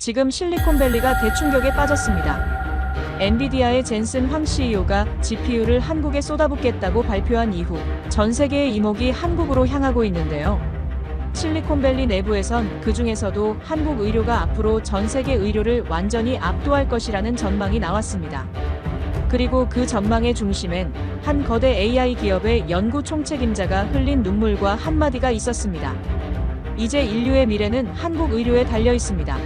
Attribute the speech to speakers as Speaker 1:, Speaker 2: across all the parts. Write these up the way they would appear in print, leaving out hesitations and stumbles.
Speaker 1: 지금 실리콘밸리가 대충격에 빠졌습니다. 엔비디아의 젠슨 황 CEO가 GPU를 한국에 쏟아붓겠다고 발표한 이후 전 세계의 이목이 한국으로 향하고 있는데요. 실리콘밸리 내부에선 그 중에서도 한국 의료가 앞으로 전 세계 의료를 완전히 압도할 것이라는 전망이 나왔습니다. 그리고 그 전망의 중심엔 한 거대 AI 기업의 연구 총책임자가 흘린 눈물과 한마디가 있었습니다. 이제 인류의 미래는 한국 의료에 달려 있습니다.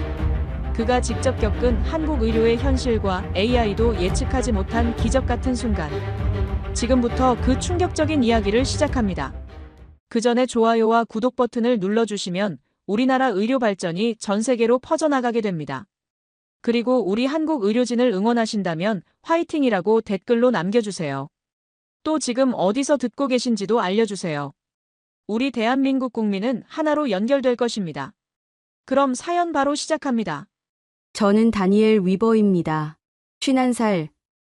Speaker 1: 그가 직접 겪은 한국 의료의 현실과 AI도 예측하지 못한 기적 같은 순간. 지금부터 그 충격적인 이야기를 시작합니다. 그 전에 좋아요와 구독 버튼을 눌러주시면 우리나라 의료 발전이 전 세계로 퍼져나가게 됩니다. 그리고 우리 한국 의료진을 응원하신다면 화이팅이라고 댓글로 남겨주세요. 또 지금 어디서 듣고 계신지도 알려주세요. 우리 대한민국 국민은 하나로 연결될 것입니다. 그럼 사연 바로 시작합니다.
Speaker 2: 저는 다니엘 위버입니다. 51살,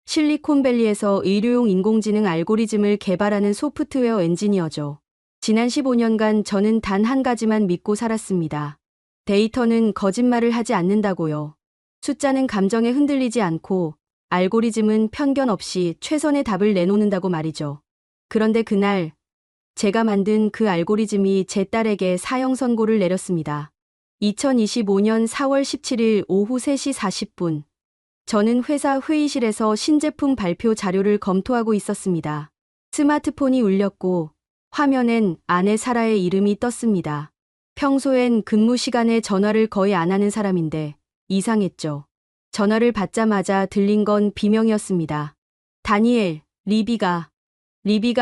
Speaker 2: 실리콘밸리에서 의료용 인공지능 알고리즘을 개발하는 소프트웨어 엔지니어죠. 지난 15년간 저는 단 한 가지만 믿고 살았습니다. 데이터는 거짓말을 하지 않는다고요. 숫자는 감정에 흔들리지 않고 알고리즘은 편견 없이 최선의 답을 내놓는다고 말이죠. 그런데 그날 제가 만든 그 알고리즘이 제 딸에게 사형 선고를 내렸습니다. 2025년 4월 17일 오후 3시 40분. 저는 회사 회의실에서 신제품 발표 자료를 검토하고 있었습니다. 스마트폰이 울렸고 화면엔 아내 사라의 이름이 떴습니다. 평소엔 근무 시간에 전화를 거의 안 하는 사람인데 이상했죠. 전화를 받자마자 들린 건 비명이었습니다. 다니엘, 리비가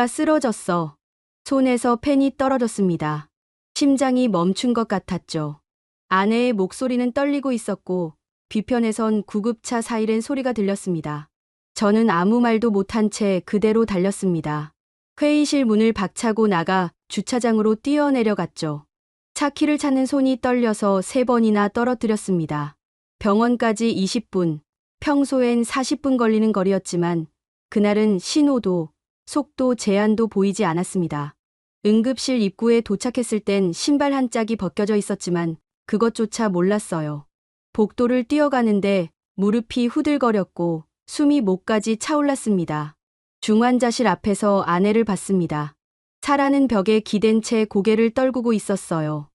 Speaker 2: 쓰러졌어. 손에서 펜이 떨어졌습니다. 심장이 멈춘 것 같았죠. 아내의 목소리는 떨리고 있었고 뒤편에선 구급차 사이렌 소리가 들렸습니다. 저는 아무 말도 못한 채 그대로 달렸습니다. 회의실 문을 박차고 나가 주차장으로 뛰어내려갔죠. 차 키를 찾는 손이 떨려서 3번이나 떨어뜨렸습니다. 병원까지 20분, 평소엔 40분 걸리는 거리였지만 그날은 신호도, 속도 제한도 보이지 않았습니다. 응급실 입구에 도착했을 땐 신발 한 짝이 벗겨져 있었지만 그것조차 몰랐어요. 복도를 뛰어가는데 무릎이 후들거렸고 숨이 목까지 차올랐습니다. 중환자실 앞에서 아내를 봤습니다. 사라는 벽에 기댄 채 고개를 떨구고 있었어요.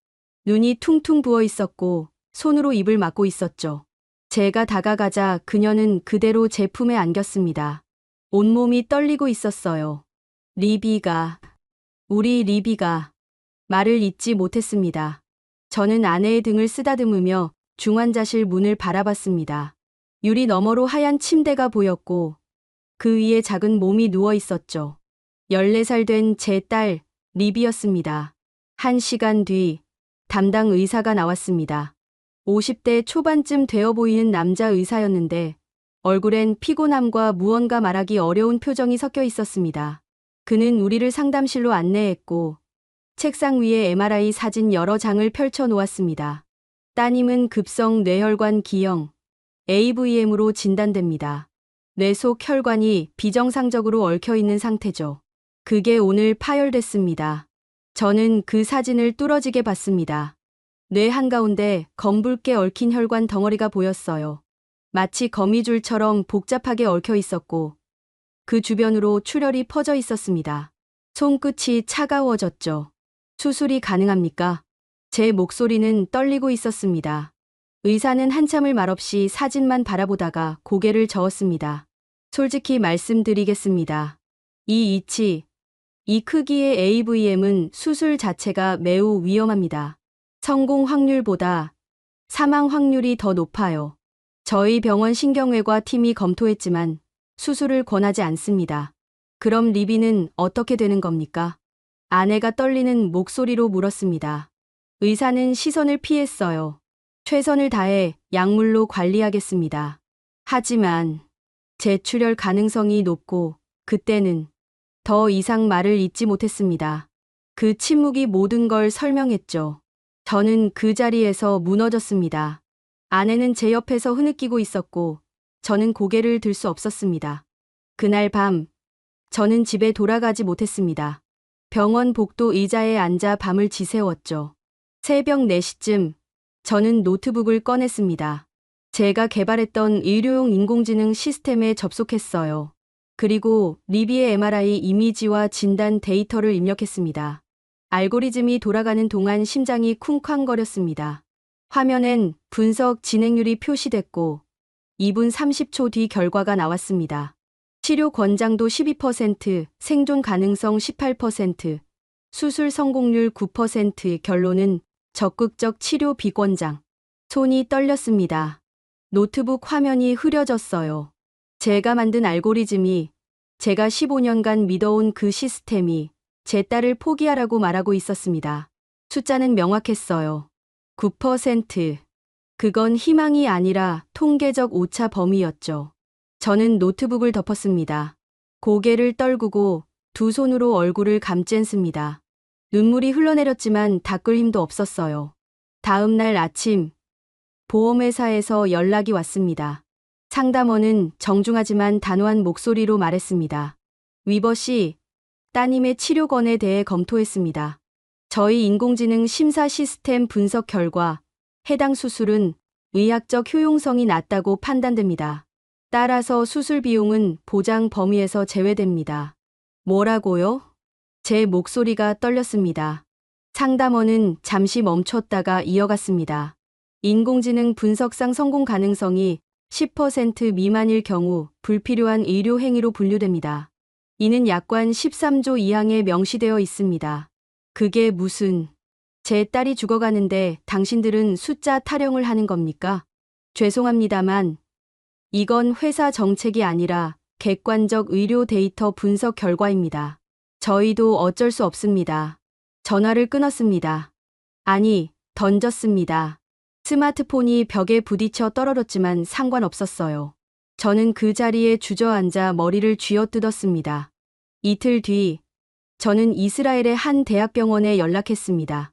Speaker 2: 눈이 퉁퉁 부어 있었고 손으로 입을 막고 있었죠. 제가 다가가자 그녀는 그대로 제 품에 안겼습니다. 온몸이 떨리고 있었어요. 우리 리비가 말을 잇지 못했습니다. 저는 아내의 등을 쓰다듬으며 중환자실 문을 바라봤습니다. 유리 너머로 하얀 침대가 보였고 그 위에 작은 몸이 누워 있었죠. 14살 된 제 딸 리비였습니다. 1시간 뒤 담당 의사가 나왔습니다. 50대 초반쯤 되어 보이는 남자 의사였는데 얼굴엔 피곤함과 무언가 말하기 어려운 표정이 섞여 있었습니다. 그는 우리를 상담실로 안내했고 책상 위에 MRI 사진 여러 장을 펼쳐 놓았습니다. 따님은 급성 뇌혈관 기형 AVM으로 진단됩니다. 뇌 속 혈관이 비정상적으로 얽혀 있는 상태죠. 그게 오늘 파열됐습니다. 저는 그 사진을 뚫어지게 봤습니다. 뇌 한가운데 검붉게 얽힌 혈관 덩어리가 보였어요. 마치 거미줄처럼 복잡하게 얽혀 있었고 그 주변으로 출혈이 퍼져 있었습니다. 손끝이 차가워졌죠. 수술이 가능합니까? 제 목소리는 떨리고 있었습니다. 의사는 한참을 말없이 사진만 바라보다가 고개를 저었습니다. 솔직히 말씀드리겠습니다. 이 크기의 AVM은 수술 자체가 매우 위험합니다. 성공 확률보다 사망 확률이 더 높아요. 저희 병원 신경외과 팀이 검토했지만 수술을 권하지 않습니다. 그럼 리비는 어떻게 되는 겁니까? 아내가 떨리는 목소리로 물었습니다. 의사는 시선을 피했어요. 최선을 다해 약물로 관리하겠습니다. 하지만 재출혈 가능성이 높고 그때는 더 이상 말을 잇지 못했습니다. 그 침묵이 모든 걸 설명했죠. 저는 그 자리에서 무너졌습니다. 아내는 제 옆에서 흐느끼고 있었고 저는 고개를 들 수 없었습니다. 그날 밤 저는 집에 돌아가지 못했습니다. 병원 복도 의자에 앉아 밤을 지새웠죠. 새벽 4시쯤 저는 노트북을 꺼냈습니다. 제가 개발했던 의료용 인공지능 시스템에 접속했어요. 그리고 리비의 MRI 이미지와 진단 데이터를 입력했습니다. 알고리즘이 돌아가는 동안 심장이 쿵쾅거렸습니다. 화면엔 분석 진행률이 표시됐고 2분 30초 뒤 결과가 나왔습니다. 치료 권장도 12%, 생존 가능성 18%, 수술 성공률 9%, 결론은 적극적 치료 비권장. 손이 떨렸습니다. 노트북 화면이 흐려졌어요. 제가 만든 알고리즘이, 제가 15년간 믿어온 그 시스템이 제 딸을 포기하라고 말하고 있었습니다. 숫자는 명확했어요. 9%. 그건 희망이 아니라 통계적 오차 범위였죠. 저는 노트북을 덮었습니다. 고개를 떨구고 두 손으로 얼굴을 감쬐습니다. 눈물이 흘러내렸지만 닦을 힘도 없었어요. 다음 날 아침, 보험회사에서 연락이 왔습니다. 상담원은 정중하지만 단호한 목소리로 말했습니다. 위버 씨, 따님의 치료권에 대해 검토했습니다. 저희 인공지능 심사 시스템 분석 결과 해당 수술은 의학적 효용성이 낮다고 판단됩니다. 따라서 수술 비용은 보장 범위에서 제외됩니다. 뭐라고요? 제 목소리가 떨렸습니다. 상담원은 잠시 멈췄다가 이어갔습니다. 인공지능 분석상 성공 가능성이 10% 미만일 경우 불필요한 의료 행위로 분류됩니다. 이는 약관 13조 2항에 명시되어 있습니다. 그게 무슨... 제 딸이 죽어가는데 당신들은 숫자 타령을 하는 겁니까? 죄송합니다만 이건 회사 정책이 아니라 객관적 의료 데이터 분석 결과입니다. 저희도 어쩔 수 없습니다. 전화를 끊었습니다. 아니, 던졌습니다. 스마트폰이 벽에 부딪혀 떨어졌지만 상관없었어요. 저는 그 자리에 주저앉아 머리를 쥐어뜯었습니다. 이틀 뒤, 저는 이스라엘의 한 대학병원에 연락했습니다.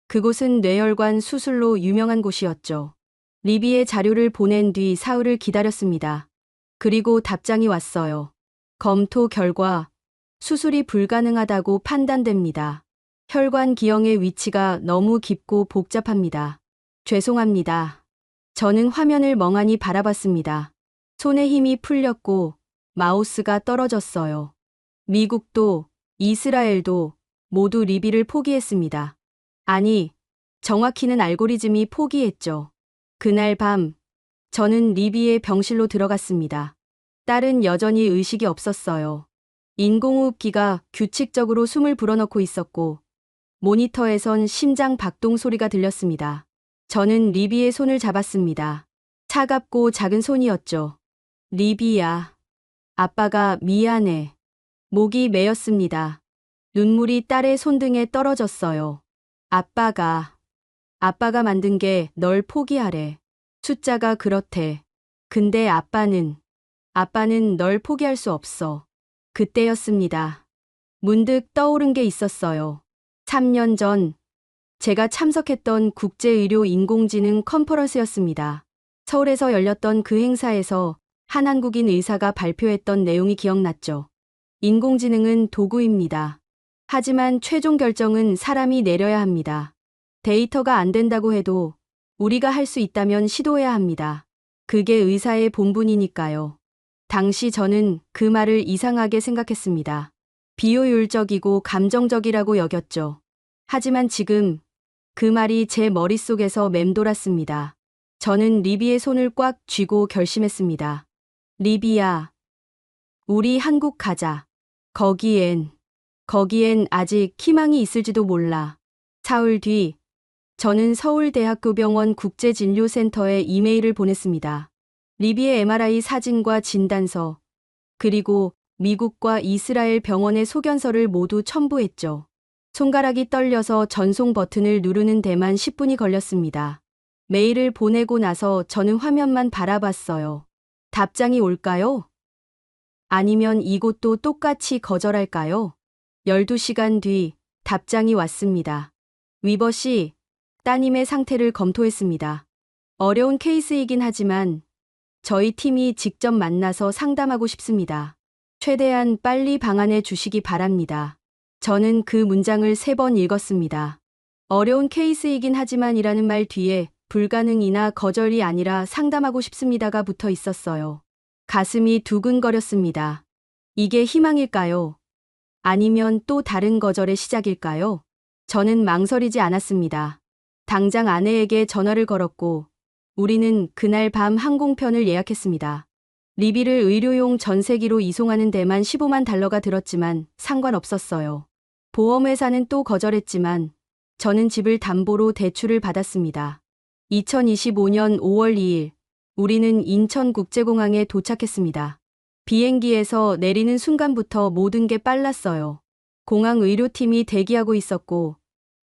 Speaker 2: 그곳은 뇌혈관 수술로 유명한 곳이었죠. 리비의 자료를 보낸 뒤 사흘을 기다렸습니다. 그리고 답장이 왔어요. 검토 결과 수술이 불가능하다고 판단됩니다. 혈관 기형의 위치가 너무 깊고 복잡합니다. 죄송합니다. 저는 화면을 멍하니 바라봤습니다. 손에 힘이 풀렸고 마우스가 떨어졌어요. 미국도 이스라엘도 모두 리비를 포기했습니다. 아니, 정확히는 알고리즘이 포기했죠. 그날 밤, 저는 리비의 병실로 들어갔습니다. 딸은 여전히 의식이 없었어요. 인공호흡기가 규칙적으로 숨을 불어넣고 있었고, 모니터에선 심장 박동 소리가 들렸습니다. 저는 리비의 손을 잡았습니다. 차갑고 작은 손이었죠. 리비야. 아빠가 미안해. 목이 메였습니다. 눈물이 딸의 손등에 떨어졌어요. 아빠가 만든 게 널 포기하래. 숫자가 그렇대. 근데 아빠는 널 포기할 수 없어. 그때였습니다. 문득 떠오른 게 있었어요. 3년 전 제가 참석했던 국제의료 인공지능 컨퍼런스였습니다. 서울에서 열렸던 그 행사에서 한 한국인 의사가 발표했던 내용이 기억났죠. 인공지능은 도구입니다. 하지만 최종 결정은 사람이 내려야 합니다. 데이터가 안 된다고 해도 우리가 할 수 있다면 시도해야 합니다. 그게 의사의 본분이니까요. 당시 저는 그 말을 이상하게 생각했습니다. 비효율적이고 감정적이라고 여겼죠. 하지만 지금 그 말이 제 머릿속에서 맴돌았습니다. 저는 리비의 손을 꽉 쥐고 결심했습니다. 리비야, 우리 한국 가자. 거기엔 아직 희망이 있을지도 몰라. 사흘 뒤, 저는 서울대학교병원 국제진료센터에 이메일을 보냈습니다. 리비의 MRI 사진과 진단서, 그리고 미국과 이스라엘 병원의 소견서를 모두 첨부했죠. 손가락이 떨려서 전송 버튼을 누르는 데만 10분이 걸렸습니다. 메일을 보내고 나서 저는 화면만 바라봤어요. 답장이 올까요? 아니면 이곳도 똑같이 거절할까요? 12시간 뒤 답장이 왔습니다. 위버 씨, 따님의 상태를 검토했습니다. 어려운 케이스이긴 하지만 저희 팀이 직접 만나서 상담하고 싶습니다. 최대한 빨리 방안해 주시기 바랍니다. 저는 그 문장을 3번 읽었습니다. 어려운 케이스이긴 하지만이라는 말 뒤에 불가능이나 거절이 아니라 상담하고 싶습니다가 붙어 있었어요. 가슴이 두근거렸습니다. 이게 희망일까요? 아니면 또 다른 거절의 시작일까요? 저는 망설이지 않았습니다. 당장 아내에게 전화를 걸었고 우리는 그날 밤 항공편을 예약했습니다. 리비를 의료용 전세기로 이송하는 데만 15만 달러가 들었지만 상관없었어요. 보험회사는 또 거절했지만 저는 집을 담보로 대출을 받았습니다. 2025년 5월 2일 우리는 인천국제공항에 도착했습니다. 비행기에서 내리는 순간부터 모든 게 빨랐어요. 공항 의료팀이 대기하고 있었고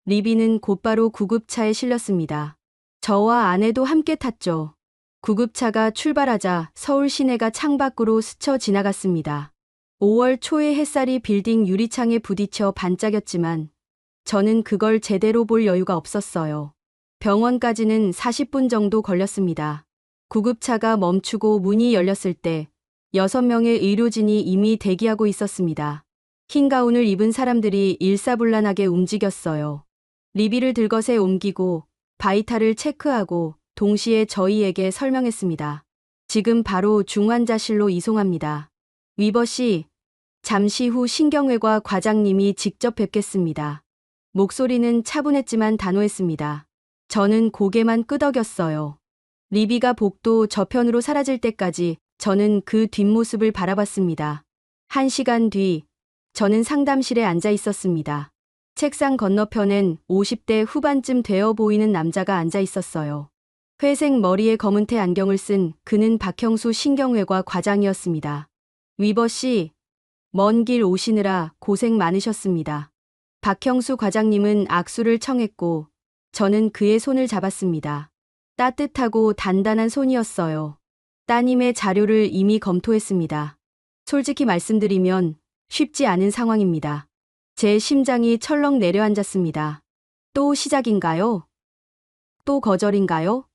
Speaker 2: 리비는 곧바로 구급차에 실렸습니다. 저와 아내도 함께 탔죠. 구급차가 출발하자 서울 시내가 창밖으로 스쳐 지나갔습니다. 5월 초의 햇살이 빌딩 유리창에 부딪혀 반짝였지만 저는 그걸 제대로 볼 여유가 없었어요. 병원까지는 40분 정도 걸렸습니다. 구급차가 멈추고 문이 열렸을 때 6명의 의료진이 이미 대기하고 있었습니다. 흰 가운을 입은 사람들이 일사불란하게 움직였어요. 리비를 들것에 옮기고 바이탈을 체크하고 동시에 저희에게 설명했습니다. 지금 바로 중환자실로 이송합니다. 위버 씨, 잠시 후 신경외과 과장님이 직접 뵙겠습니다. 목소리는 차분했지만 단호했습니다. 저는 고개만 끄덕였어요. 리비가 복도 저편으로 사라질 때까지 저는 그 뒷모습을 바라봤습니다. 1시간 뒤, 저는 상담실에 앉아 있었습니다. 책상 건너편엔 50대 후반쯤 되어 보이는 남자가 앉아 있었어요. 회색 머리에 검은테 안경을 쓴 그는 박형수 신경외과 과장이었습니다. 위버 씨, 먼 길 오시느라 고생 많으셨습니다. 박형수 과장님은 악수를 청했고 저는 그의 손을 잡았습니다. 따뜻하고 단단한 손이었어요. 따님의 자료를 이미 검토했습니다. 솔직히 말씀드리면 쉽지 않은 상황입니다. 제 심장이 철렁 내려앉았습니다. 또 시작인가요? 또 거절인가요?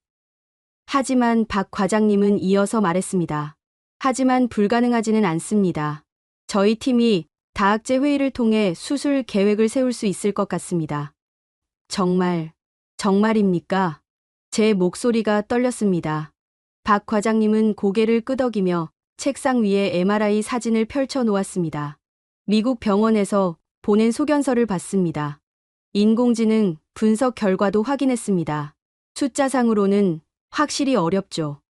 Speaker 2: 하지만 박 과장님은 이어서 말했습니다. 하지만 불가능하지는 않습니다. 저희 팀이 다학제 회의를 통해 수술 계획을 세울 수 있을 것 같습니다. 정말입니까? 제 목소리가 떨렸습니다. 박 과장님은 고개를 끄덕이며 책상 위에 MRI 사진을 펼쳐 놓았습니다. 미국 병원에서 보낸 소견서를 봤습니다. 인공지능 분석 결과도 확인했습니다. 숫자상으로는 확실히 어렵죠.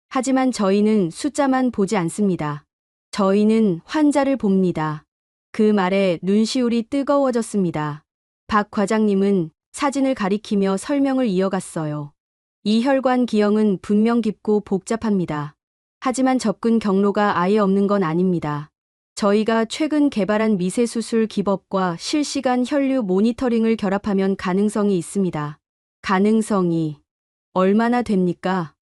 Speaker 2: 하지만 저희는 숫자만 보지 않습니다. 저희는 환자를 봅니다. 그 말에 눈시울이 뜨거워졌습니다. 박 과장님은 사진을 가리키며 설명을 이어갔어요. 이 혈관 기형은 분명 깊고 복잡합니다. 하지만 접근 경로가 아예 없는 건 아닙니다. 저희가 최근 개발한 미세수술 기법과 실시간 혈류 모니터링을 결합하면 가능성이 있습니다. 가능성이 얼마나 됩니까?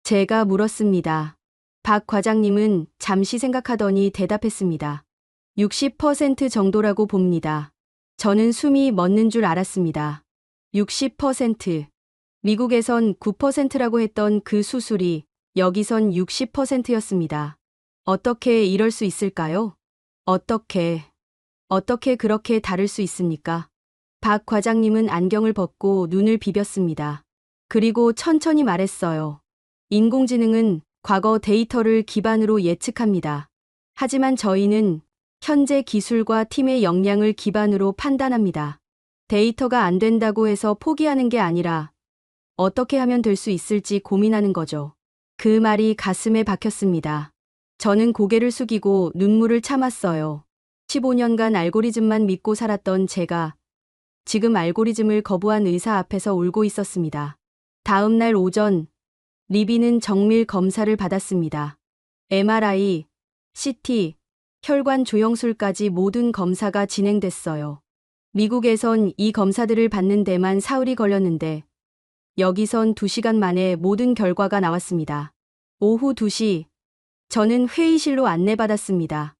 Speaker 2: 제가 물었습니다. 박 과장님은 잠시 생각하더니 대답했습니다. 60% 정도라고 봅니다. 저는 숨이 멎는 줄 알았습니다. 60%. 미국에선 9%라고 했던 그 수술이 여기선 60%였습니다. 어떻게 이럴 수 있을까요? 어떻게 그렇게 다를 수 있습니까? 박 과장님은 안경을 벗고 눈을 비볐습니다. 그리고 천천히 말했어요. 인공지능은 과거 데이터를 기반으로 예측합니다. 하지만 저희는 현재 기술과 팀의 역량을 기반으로 판단합니다. 데이터가 안 된다고 해서 포기하는 게 아니라 어떻게 하면 될 수 있을지 고민하는 거죠. 그 말이 가슴에 박혔습니다. 저는 고개를 숙이고 눈물을 참았어요. 15년간 알고리즘만 믿고 살았던 제가 지금 알고리즘을 거부한 의사 앞에서 울고 있었습니다. 다음 날 오전, 리비는 정밀 검사를 받았습니다. MRI, CT, 혈관 조영술까지 모든 검사가 진행됐어요. 미국에선 이 검사들을 받는 데만 사흘이 걸렸는데 여기선 2시간 만에 모든 결과가 나왔습니다. 오후 2시, 저는 회의실로 안내받았습니다.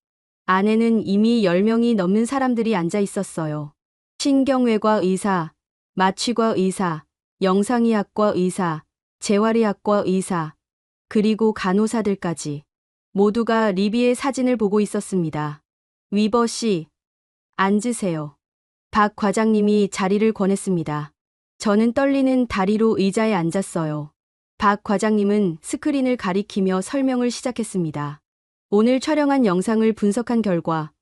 Speaker 2: 안에는 이미 10명이 넘는 사람들이 앉아 있었어요. 신경외과 의사, 마취과 의사, 영상의학과 의사, 재활의학과 의사, 그리고 간호사들까지 모두가 리비의 사진을 보고 있었습니다. 위버 씨, 앉으세요. 박 과장님이 자리를 권했습니다. 저는 떨리는 다리로 의자에 앉았어요. 박 과장님은 스크린을 가리키며 설명을 시작했습니다. 오늘 촬영한 영상을 분석한 결과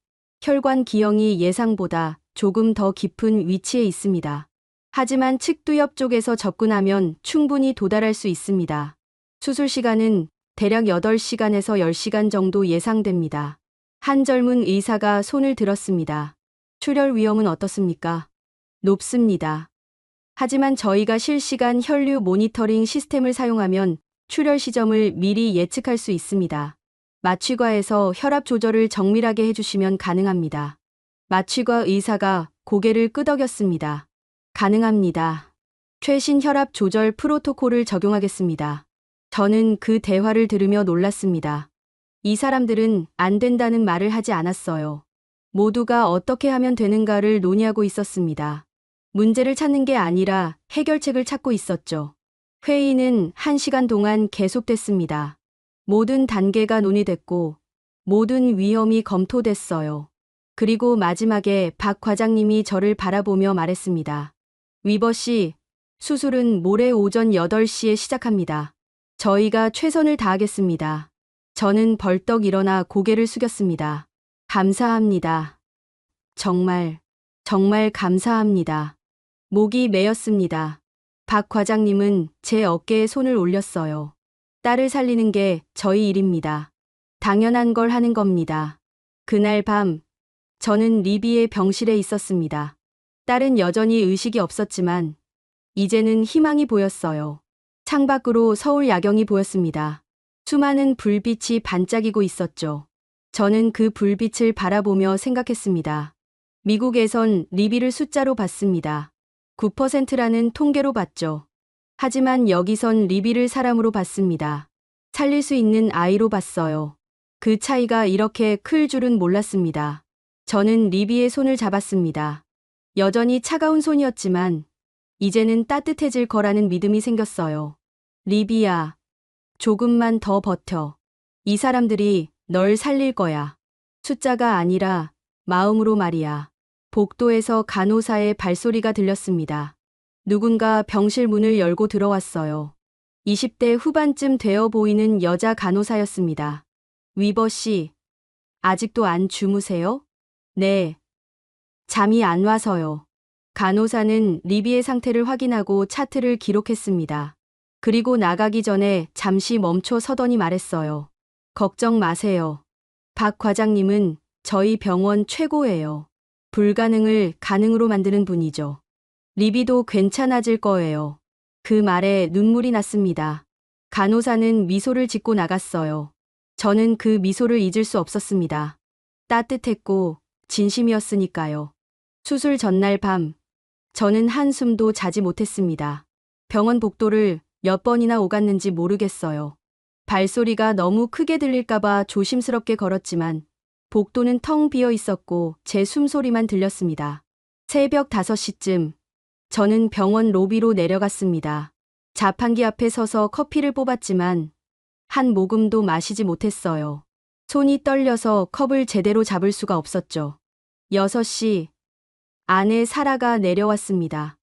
Speaker 2: 혈관 기형이 예상보다 조금 더 깊은 위치에 있습니다. 하지만 측두엽 쪽에서 접근하면 충분히 도달할 수 있습니다. 수술 시간은 대략 8시간에서 10시간 정도 예상됩니다. 한 젊은 의사가 손을 들었습니다. 출혈 위험은 어떻습니까? 높습니다. 하지만 저희가 실시간 혈류 모니터링 시스템을 사용하면 출혈 시점을 미리 예측할 수 있습니다. 마취과에서 혈압 조절을 정밀하게 해주시면 가능합니다. 마취과 의사가 고개를 끄덕였습니다. 가능합니다. 최신 혈압 조절 프로토콜을 적용하겠습니다. 저는 그 대화를 들으며 놀랐습니다. 이 사람들은 안 된다는 말을 하지 않았어요. 모두가 어떻게 하면 되는가를 논의하고 있었습니다. 문제를 찾는 게 아니라 해결책을 찾고 있었죠. 회의는 1시간 동안 계속됐습니다. 모든 단계가 논의됐고 모든 위험이 검토됐어요. 그리고 마지막에 박 과장님이 저를 바라보며 말했습니다. 위버 씨, 수술은 모레 오전 8시에 시작합니다. 저희가 최선을 다하겠습니다. 저는 벌떡 일어나 고개를 숙였습니다. 감사합니다. 정말 감사합니다. 목이 메였습니다. 박 과장님은 제 어깨에 손을 올렸어요. 딸을 살리는 게 저희 일입니다. 당연한 걸 하는 겁니다. 그날 밤, 저는 리비의 병실에 있었습니다. 딸은 여전히 의식이 없었지만, 이제는 희망이 보였어요. 창밖으로 서울 야경이 보였습니다. 수많은 불빛이 반짝이고 있었죠. 저는 그 불빛을 바라보며 생각했습니다. 미국에선 리비를 숫자로 봤습니다. 9%라는 통계로 봤죠. 하지만 여기선 리비를 사람으로 봤습니다. 살릴 수 있는 아이로 봤어요. 그 차이가 이렇게 클 줄은 몰랐습니다. 저는 리비의 손을 잡았습니다. 여전히 차가운 손이었지만 이제는 따뜻해질 거라는 믿음이 생겼어요. 리비야, 조금만 더 버텨. 이 사람들이 널 살릴 거야. 숫자가 아니라 마음으로 말이야. 복도에서 간호사의 발소리가 들렸습니다. 누군가 병실 문을 열고 들어왔어요. 20대 후반쯤 되어 보이는 여자 간호사였습니다. 위버 씨, 아직도 안 주무세요? 네. 잠이 안 와서요. 간호사는 리비의 상태를 확인하고 차트를 기록했습니다. 그리고 나가기 전에 잠시 멈춰 서더니 말했어요. 걱정 마세요. 박 과장님은 저희 병원 최고예요. 불가능을 가능으로 만드는 분이죠. 리비도 괜찮아질 거예요. 그 말에 눈물이 났습니다. 간호사는 미소를 짓고 나갔어요. 저는 그 미소를 잊을 수 없었습니다. 따뜻했고 진심이었으니까요. 수술 전날 밤, 저는 한숨도 자지 못했습니다. 병원 복도를 몇 번이나 오갔는지 모르겠어요. 발소리가 너무 크게 들릴까봐 조심스럽게 걸었지만 복도는 텅 비어 있었고 제 숨소리만 들렸습니다. 새벽 5시쯤 저는 병원 로비로 내려갔습니다. 자판기 앞에 서서 커피를 뽑았지만 한 모금도 마시지 못했어요. 손이 떨려서 컵을 제대로 잡을 수가 없었죠. 6시, 아내 사라가 내려왔습니다.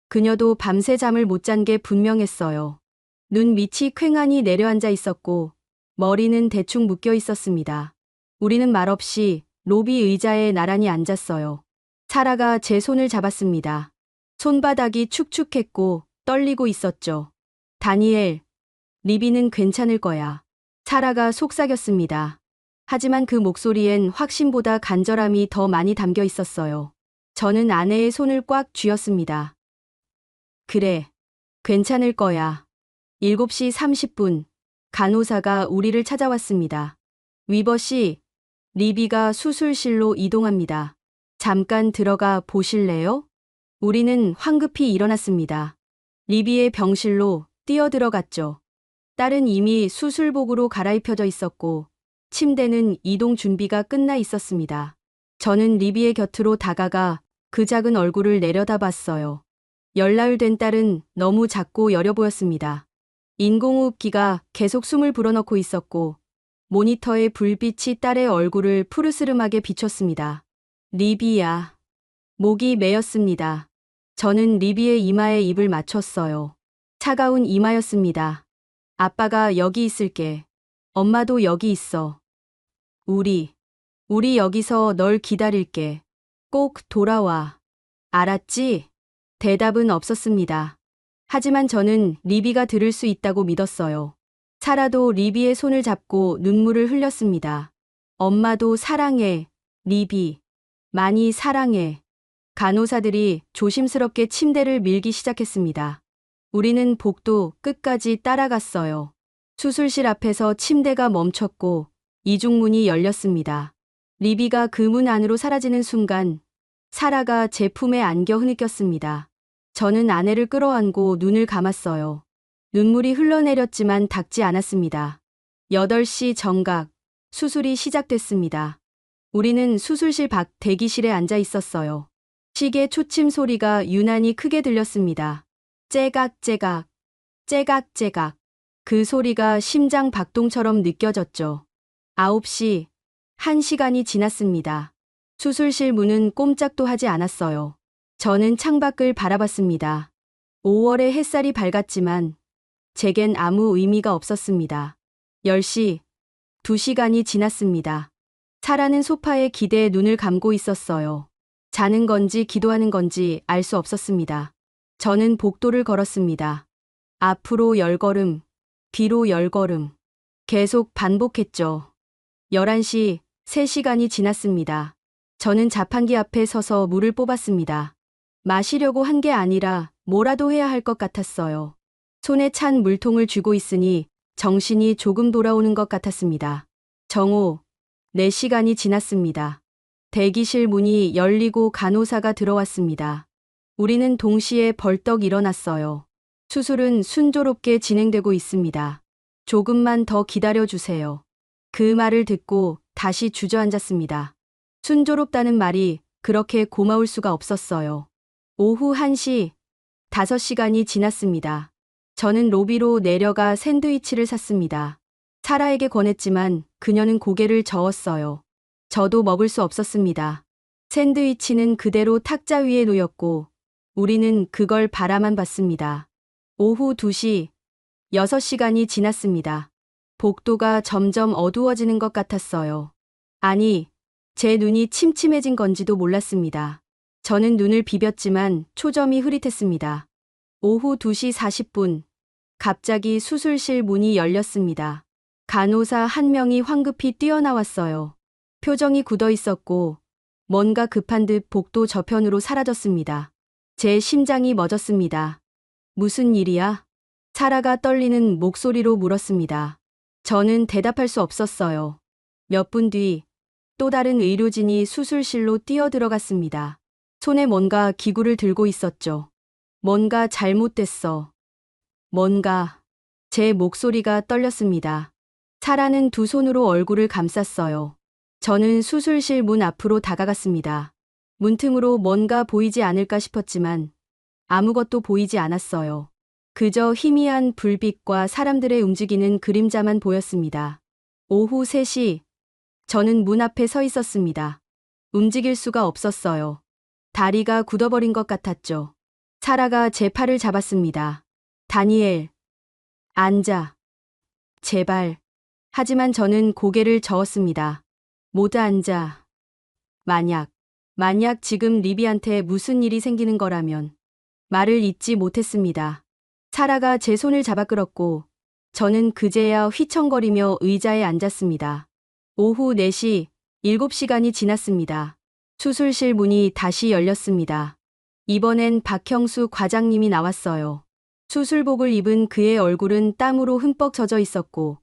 Speaker 2: 그녀도 밤새 잠을 못 잔 게 분명했어요. 눈 밑이 퀭하니 내려앉아 있었고 머리는 대충 묶여 있었습니다. 우리는 말없이 로비 의자에 나란히 앉았어요. 사라가 제 손을 잡았습니다. 손바닥이 축축했고 떨리고 있었죠. 다니엘, 리비는 괜찮을 거야. 사라가 속삭였습니다. 하지만 그 목소리엔 확신보다 간절함이 더 많이 담겨 있었어요. 저는 아내의 손을 꽉 쥐었습니다. 그래, 괜찮을 거야. 7시 30분, 간호사가 우리를 찾아왔습니다. 위버 씨, 리비가 수술실로 이동합니다. 잠깐 들어가 보실래요? 우리는 황급히 일어났습니다. 리비의 병실로 뛰어들어갔죠. 딸은 이미 수술복으로 갈아입혀져 있었고 침대는 이동 준비가 끝나 있었습니다. 저는 리비의 곁으로 다가가 그 작은 얼굴을 내려다봤어요. 열나흘 된 딸은 너무 작고 여려 보였습니다. 인공호흡기가 계속 숨을 불어넣고 있었고 모니터의 불빛이 딸의 얼굴을 푸르스름하게 비췄습니다. 리비야. 목이 메였습니다. 저는 리비의 이마에 입을 맞췄어요. 차가운 이마였습니다. 아빠가 여기 있을게. 엄마도 여기 있어. 우리 여기서 널 기다릴게. 꼭 돌아와. 알았지? 대답은 없었습니다. 하지만 저는 리비가 들을 수 있다고 믿었어요. 사라도 리비의 손을 잡고 눈물을 흘렸습니다. 엄마도 사랑해, 리비. 많이 사랑해. 간호사들이 조심스럽게 침대를 밀기 시작했습니다. 우리는 복도 끝까지 따라갔어요. 수술실 앞에서 침대가 멈췄고 이중문이 열렸습니다. 리비가 그 문 안으로 사라지는 순간 사라가 제 품에 안겨 흐느꼈습니다. 저는 아내를 끌어안고 눈을 감았어요. 눈물이 흘러내렸지만 닿지 않았습니다. 8시 정각, 수술이 시작됐습니다. 우리는 수술실 밖 대기실에 앉아 있었어요. 시계 초침 소리가 유난히 크게 들렸습니다. 째각째각, 째각째각. 그 소리가 심장 박동처럼 느껴졌죠. 9시, 1시간이 지났습니다. 수술실 문은 꼼짝도 하지 않았어요. 저는 창밖을 바라봤습니다. 5월의 햇살이 밝았지만 제겐 아무 의미가 없었습니다. 10시, 2시간이 지났습니다. 사라는 소파에 기대에 눈을 감고 있었어요. 자는 건지 기도하는 건지 알 수 없었습니다. 저는 복도를 걸었습니다. 앞으로 10걸음, 뒤로 10걸음. 계속 반복했죠. 11시, 3시간이 지났습니다. 저는 자판기 앞에 서서 물을 뽑았습니다. 마시려고 한 게 아니라 뭐라도 해야 할 것 같았어요. 손에 찬 물통을 쥐고 있으니 정신이 조금 돌아오는 것 같았습니다. 정오, 4시간이 지났습니다. 대기실 문이 열리고 간호사가 들어왔습니다. 우리는 동시에 벌떡 일어났어요. 수술은 순조롭게 진행되고 있습니다. 조금만 더 기다려주세요. 그 말을 듣고 다시 주저앉았습니다. 순조롭다는 말이 그렇게 고마울 수가 없었어요. 오후 1시, 5시간이 지났습니다. 저는 로비로 내려가 샌드위치를 샀습니다. 사라에게 권했지만 그녀는 고개를 저었어요. 저도 먹을 수 없었습니다. 샌드위치는 그대로 탁자 위에 놓였고 우리는 그걸 바라만 봤습니다. 오후 2시, 6시간이 지났습니다. 복도가 점점 어두워지는 것 같았어요. 아니, 제 눈이 침침해진 건지도 몰랐습니다. 저는 눈을 비볐지만 초점이 흐릿했습니다. 오후 2시 40분, 갑자기 수술실 문이 열렸습니다. 간호사 한 명이 황급히 뛰어나왔어요. 표정이 굳어 있었고 뭔가 급한 듯 복도 저편으로 사라졌습니다. 제 심장이 멎었습니다. 무슨 일이야? 사라가 떨리는 목소리로 물었습니다. 저는 대답할 수 없었어요. 몇 분 뒤 또 다른 의료진이 수술실로 뛰어들어갔습니다. 손에 뭔가 기구를 들고 있었죠. 뭔가 잘못됐어. 뭔가. 제 목소리가 떨렸습니다. 사라는 두 손으로 얼굴을 감쌌어요. 저는 수술실 문 앞으로 다가갔습니다. 문틈으로 뭔가 보이지 않을까 싶었지만 아무것도 보이지 않았어요. 그저 희미한 불빛과 사람들의 움직이는 그림자만 보였습니다. 오후 3시, 저는 문 앞에 서 있었습니다. 움직일 수가 없었어요. 다리가 굳어버린 것 같았죠. 사라가 제 팔을 잡았습니다. 다니엘, 앉아. 제발. 하지만 저는 고개를 저었습니다. 못 앉아. 만약 지금 리비한테 무슨 일이 생기는 거라면. 말을 잇지 못했습니다. 사라가 제 손을 잡아 끌었고 저는 그제야 휘청거리며 의자에 앉았습니다. 오후 4시, 7시간이 지났습니다. 수술실 문이 다시 열렸습니다. 이번엔 박형수 과장님이 나왔어요. 수술복을 입은 그의 얼굴은 땀으로 흠뻑 젖어 있었고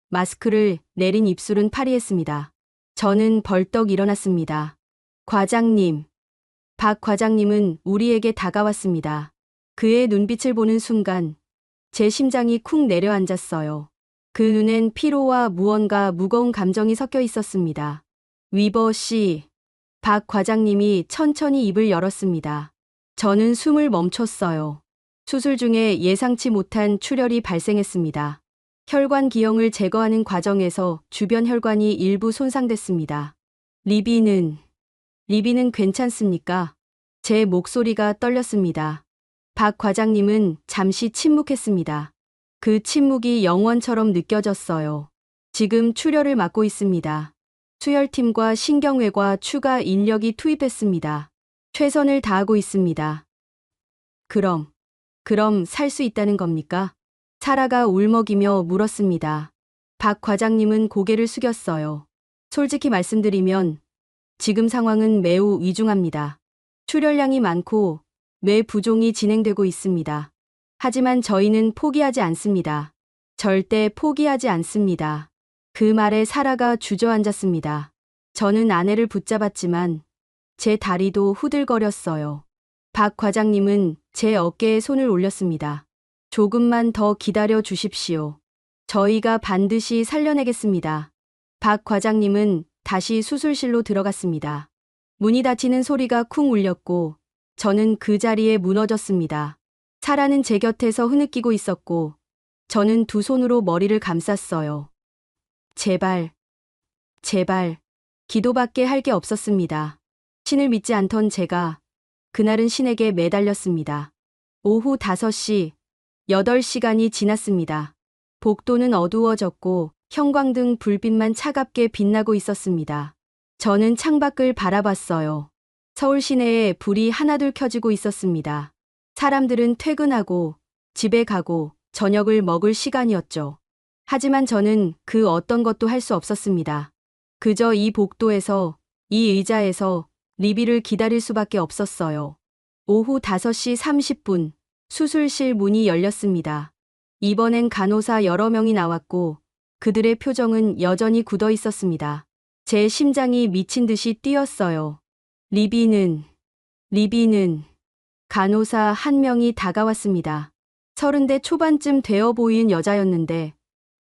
Speaker 2: 마스크를 내린 입술은 파리했습니다. 저는 벌떡 일어났습니다. 과장님. 박 과장님은 우리에게 다가왔습니다. 그의 눈빛을 보는 순간 제 심장이 쿵 내려앉았어요. 그 눈엔 피로와 무언가 무거운 감정이 섞여 있었습니다. 위버 씨. 박 과장님이 천천히 입을 열었습니다. 저는 숨을 멈췄어요. 수술 중에 예상치 못한 출혈이 발생했습니다. 혈관 기형을 제거하는 과정에서 주변 혈관이 일부 손상됐습니다. 리비는 괜찮습니까? 제 목소리가 떨렸습니다. 박 과장님은 잠시 침묵했습니다. 그 침묵이 영원처럼 느껴졌어요. 지금 출혈을 맡고 있습니다. 수혈팀과 신경외과 추가 인력이 투입했습니다. 최선을 다하고 있습니다. 그럼 살 수 있다는 겁니까? 사라가 울먹이며 물었습니다. 박 과장님은 고개를 숙였어요. 솔직히 말씀드리면 지금 상황은 매우 위중합니다. 출혈량이 많고 뇌 부종이 진행되고 있습니다. 하지만 저희는 포기하지 않습니다. 절대 포기하지 않습니다. 그 말에 사라가 주저앉았습니다. 저는 아내를 붙잡았지만 제 다리도 후들거렸어요. 박 과장님은 제 어깨에 손을 올렸습니다. 조금만 더 기다려 주십시오. 저희가 반드시 살려내겠습니다. 박 과장님은 다시 수술실로 들어갔습니다. 문이 닫히는 소리가 쿵 울렸고 저는 그 자리에 무너졌습니다. 사라는 제 곁에서 흐느끼고 있었고 저는 두 손으로 머리를 감쌌어요. 제발, 기도밖에 할 게 없었습니다. 신을 믿지 않던 제가 그날은 신에게 매달렸습니다. 오후 5시, 8시간이 지났습니다. 복도는 어두워졌고 형광등 불빛만 차갑게 빛나고 있었습니다. 저는 창밖을 바라봤어요. 서울 시내에 불이 하나둘 켜지고 있었습니다. 사람들은 퇴근하고 집에 가고 저녁을 먹을 시간이었죠. 하지만 저는 그 어떤 것도 할 수 없었습니다. 그저 이 복도에서, 이 의자에서 리비를 기다릴 수밖에 없었어요. 오후 5시 30분, 수술실 문이 열렸습니다. 이번엔 간호사 여러 명이 나왔고 그들의 표정은 여전히 굳어 있었습니다. 제 심장이 미친 듯이 뛰었어요. 리비는 간호사 한 명이 다가왔습니다. 30대 초반쯤 되어 보이는 여자였는데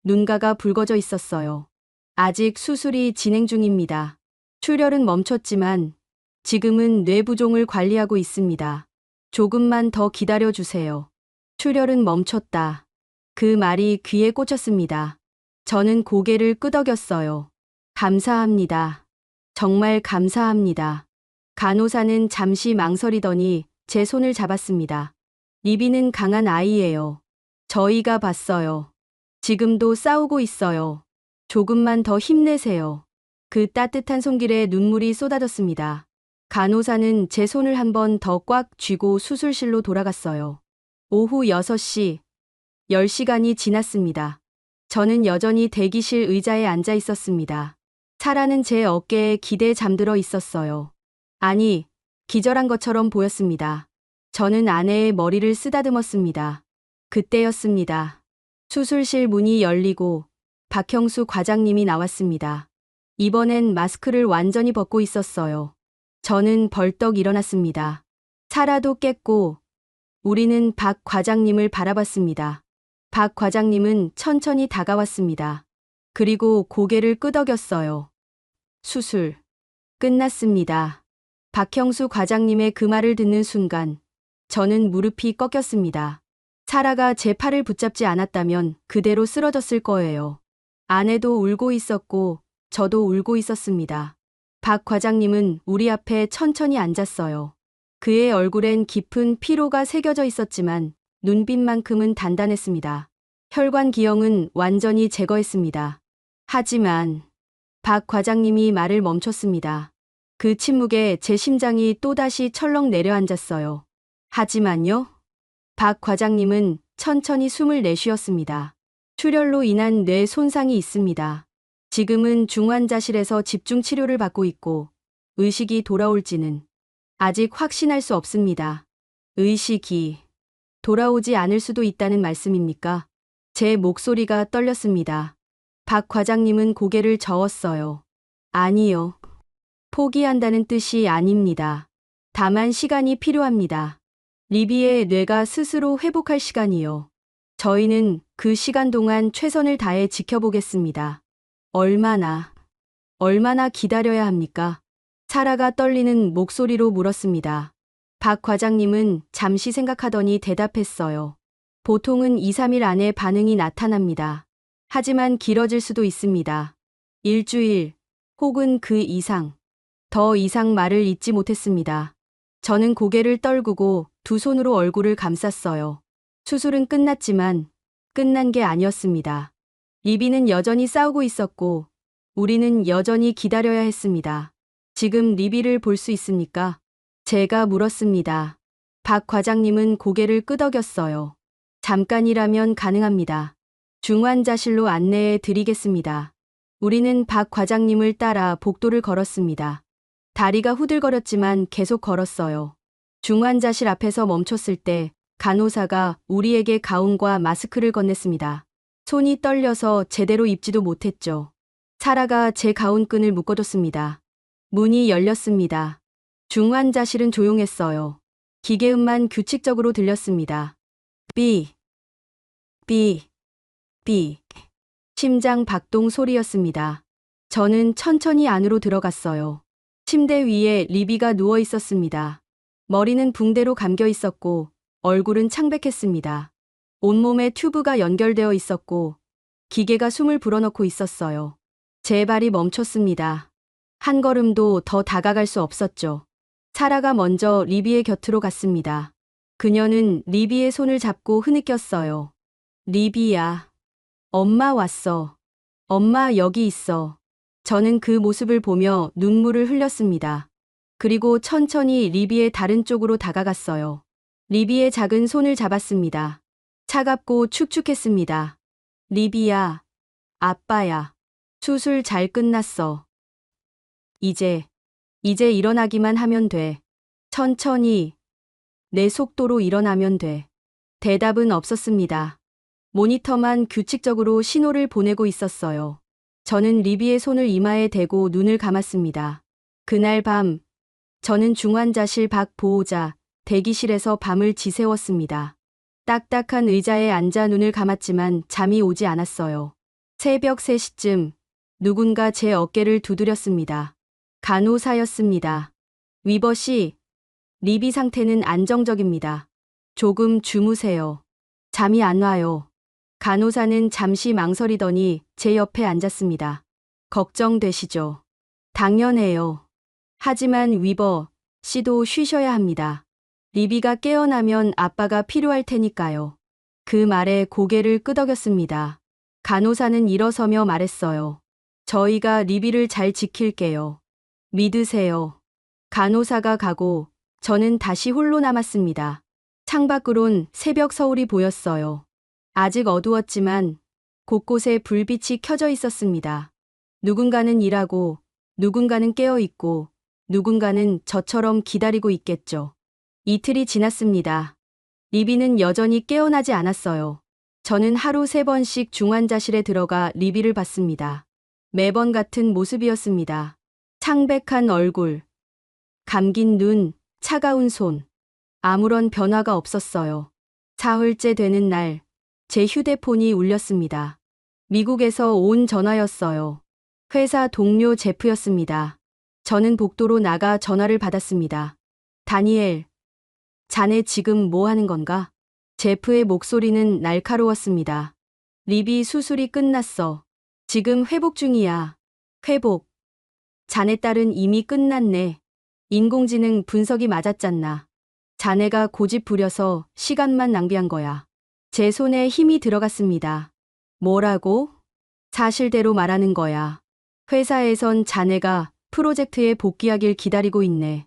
Speaker 2: 눈가가 붉어져 있었어요. 아직 수술이 진행 중입니다. 출혈은 멈췄지만 지금은 뇌부종을 관리하고 있습니다. 조금만 더 기다려 주세요. 출혈은 멈췄다. 그 말이 귀에 꽂혔습니다. 저는 고개를 끄덕였어요. 감사합니다. 정말 감사합니다. 간호사는 잠시 망설이더니 제 손을 잡았습니다. 리비는 강한 아이예요. 저희가 봤어요. 지금도 싸우고 있어요. 조금만 더 힘내세요. 그 따뜻한 손길에 눈물이 쏟아졌습니다. 간호사는 제 손을 한 번 더 꽉 쥐고 수술실로 돌아갔어요. 오후 6시, 10시간이 지났습니다. 저는 여전히 대기실 의자에 앉아 있었습니다. 사라는 제 어깨에 기대 잠들어 있었어요. 아니, 기절한 것처럼 보였습니다. 저는 아내의 머리를 쓰다듬었습니다. 그때였습니다. 수술실 문이 열리고 박형수 과장님이 나왔습니다. 이번엔 마스크를 완전히 벗고 있었어요. 저는 벌떡 일어났습니다. 사라도 깼고 우리는 박 과장님을 바라봤습니다. 박 과장님은 천천히 다가왔습니다. 그리고 고개를 끄덕였어요. 수술 끝났습니다. 박형수 과장님의 그 말을 듣는 순간 저는 무릎이 꺾였습니다. 사라가 제 팔을 붙잡지 않았다면 그대로 쓰러졌을 거예요. 아내도 울고 있었고 저도 울고 있었습니다. 박 과장님은 우리 앞에 천천히 앉았어요. 그의 얼굴엔 깊은 피로가 새겨져 있었지만 눈빛만큼은 단단했습니다. 혈관 기형은 완전히 제거했습니다. 하지만 박 과장님이 말을 멈췄습니다. 그 침묵에 제 심장이 또다시 철렁 내려앉았어요. 하지만요? 박 과장님은 천천히 숨을 내쉬었습니다. 출혈로 인한 뇌 손상이 있습니다. 지금은 중환자실에서 집중 치료를 받고 있고 의식이 돌아올지는 아직 확신할 수 없습니다. 의식이 돌아오지 않을 수도 있다는 말씀입니까? 제 목소리가 떨렸습니다. 박 과장님은 고개를 저었어요. 아니요. 포기한다는 뜻이 아닙니다. 다만 시간이 필요합니다. 리비의 뇌가 스스로 회복할 시간이요. 저희는 그 시간 동안 최선을 다해 지켜보겠습니다. 얼마나 기다려야 합니까? 사라가 떨리는 목소리로 물었습니다. 박 과장님은 잠시 생각하더니 대답했어요. 보통은 2, 3일 안에 반응이 나타납니다. 하지만 길어질 수도 있습니다. 일주일 혹은 그 이상. 더 이상 말을 잇지 못했습니다. 저는 고개를 떨구고 두 손으로 얼굴을 감쌌어요. 수술은 끝났지만 끝난 게 아니었습니다. 리비는 여전히 싸우고 있었고 우리는 여전히 기다려야 했습니다. 지금 리비를 볼 수 있습니까? 제가 물었습니다. 박 과장님은 고개를 끄덕였어요. 잠깐이라면 가능합니다. 중환자실로 안내해 드리겠습니다. 우리는 박 과장님을 따라 복도를 걸었습니다. 다리가 후들거렸지만 계속 걸었어요. 중환자실 앞에서 멈췄을 때 간호사가 우리에게 가운과 마스크를 건넸습니다. 손이 떨려서 제대로 입지도 못했죠. 사라가 제 가운끈을 묶어줬습니다. 문이 열렸습니다. 중환자실은 조용했어요. 기계음만 규칙적으로 들렸습니다. 삐, 삐, 삐. 심장 박동 소리였습니다. 저는 천천히 안으로 들어갔어요. 침대 위에 리비가 누워 있었습니다. 머리는 붕대로 감겨 있었고 얼굴은 창백했습니다. 온몸에 튜브가 연결되어 있었고 기계가 숨을 불어넣고 있었어요. 제 발이 멈췄습니다. 한 걸음도 더 다가갈 수 없었죠. 사라가 먼저 리비의 곁으로 갔습니다. 그녀는 리비의 손을 잡고 흐느꼈어요. 리비야. 엄마 왔어. 엄마 여기 있어. 저는 그 모습을 보며 눈물을 흘렸습니다. 그리고 천천히 리비의 다른 쪽으로 다가갔어요. 리비의 작은 손을 잡았습니다. 차갑고 축축했습니다. 리비야, 아빠야. 수술 잘 끝났어. 이제 일어나기만 하면 돼. 천천히, 내 속도로 일어나면 돼. 대답은 없었습니다. 모니터만 규칙적으로 신호를 보내고 있었어요. 저는 리비의 손을 이마에 대고 눈을 감았습니다. 그날 밤, 저는 중환자실 박 보호자 대기실에서 밤을 지새웠습니다. 딱딱한 의자에 앉아 눈을 감았지만 잠이 오지 않았어요. 새벽 3시쯤 누군가 제 어깨를 두드렸습니다. 간호사였습니다. 위버 씨, 리비 상태는 안정적입니다. 조금 주무세요. 잠이 안 와요. 간호사는 잠시 망설이더니 제 옆에 앉았습니다. 걱정되시죠? 당연해요. 하지만 위버 씨도 쉬셔야 합니다. 리비가 깨어나면 아빠가 필요할 테니까요. 그 말에 고개를 끄덕였습니다. 간호사는 일어서며 말했어요. 저희가 리비를 잘 지킬게요. 믿으세요. 간호사가 가고 저는 다시 홀로 남았습니다. 창밖으론 새벽 서울이 보였어요. 아직 어두웠지만 곳곳에 불빛이 켜져 있었습니다. 누군가는 일하고 누군가는 깨어 있고 누군가는 저처럼 기다리고 있겠죠. 이틀이 지났습니다. 리비는 여전히 깨어나지 않았어요. 저는 하루 3번씩 중환자실에 들어가 리비를 봤습니다. 매번 같은 모습이었습니다. 창백한 얼굴, 감긴 눈, 차가운 손. 아무런 변화가 없었어요. 사흘째 되는 날, 제 휴대폰이 울렸습니다. 미국에서 온 전화였어요. 회사 동료 제프였습니다. 저는 복도로 나가 전화를 받았습니다. 다니엘, 자네 지금 뭐 하는 건가? 제프의 목소리는 날카로웠습니다. 리비 수술이 끝났어. 지금 회복 중이야. 회복. 자네 딸은 이미 끝났네. 인공지능 분석이 맞았잖아. 자네가 고집 부려서 시간만 낭비한 거야. 제 손에 힘이 들어갔습니다. 뭐라고? 사실대로 말하는 거야. 회사에선 자네가 프로젝트에 복귀하길 기다리고 있네.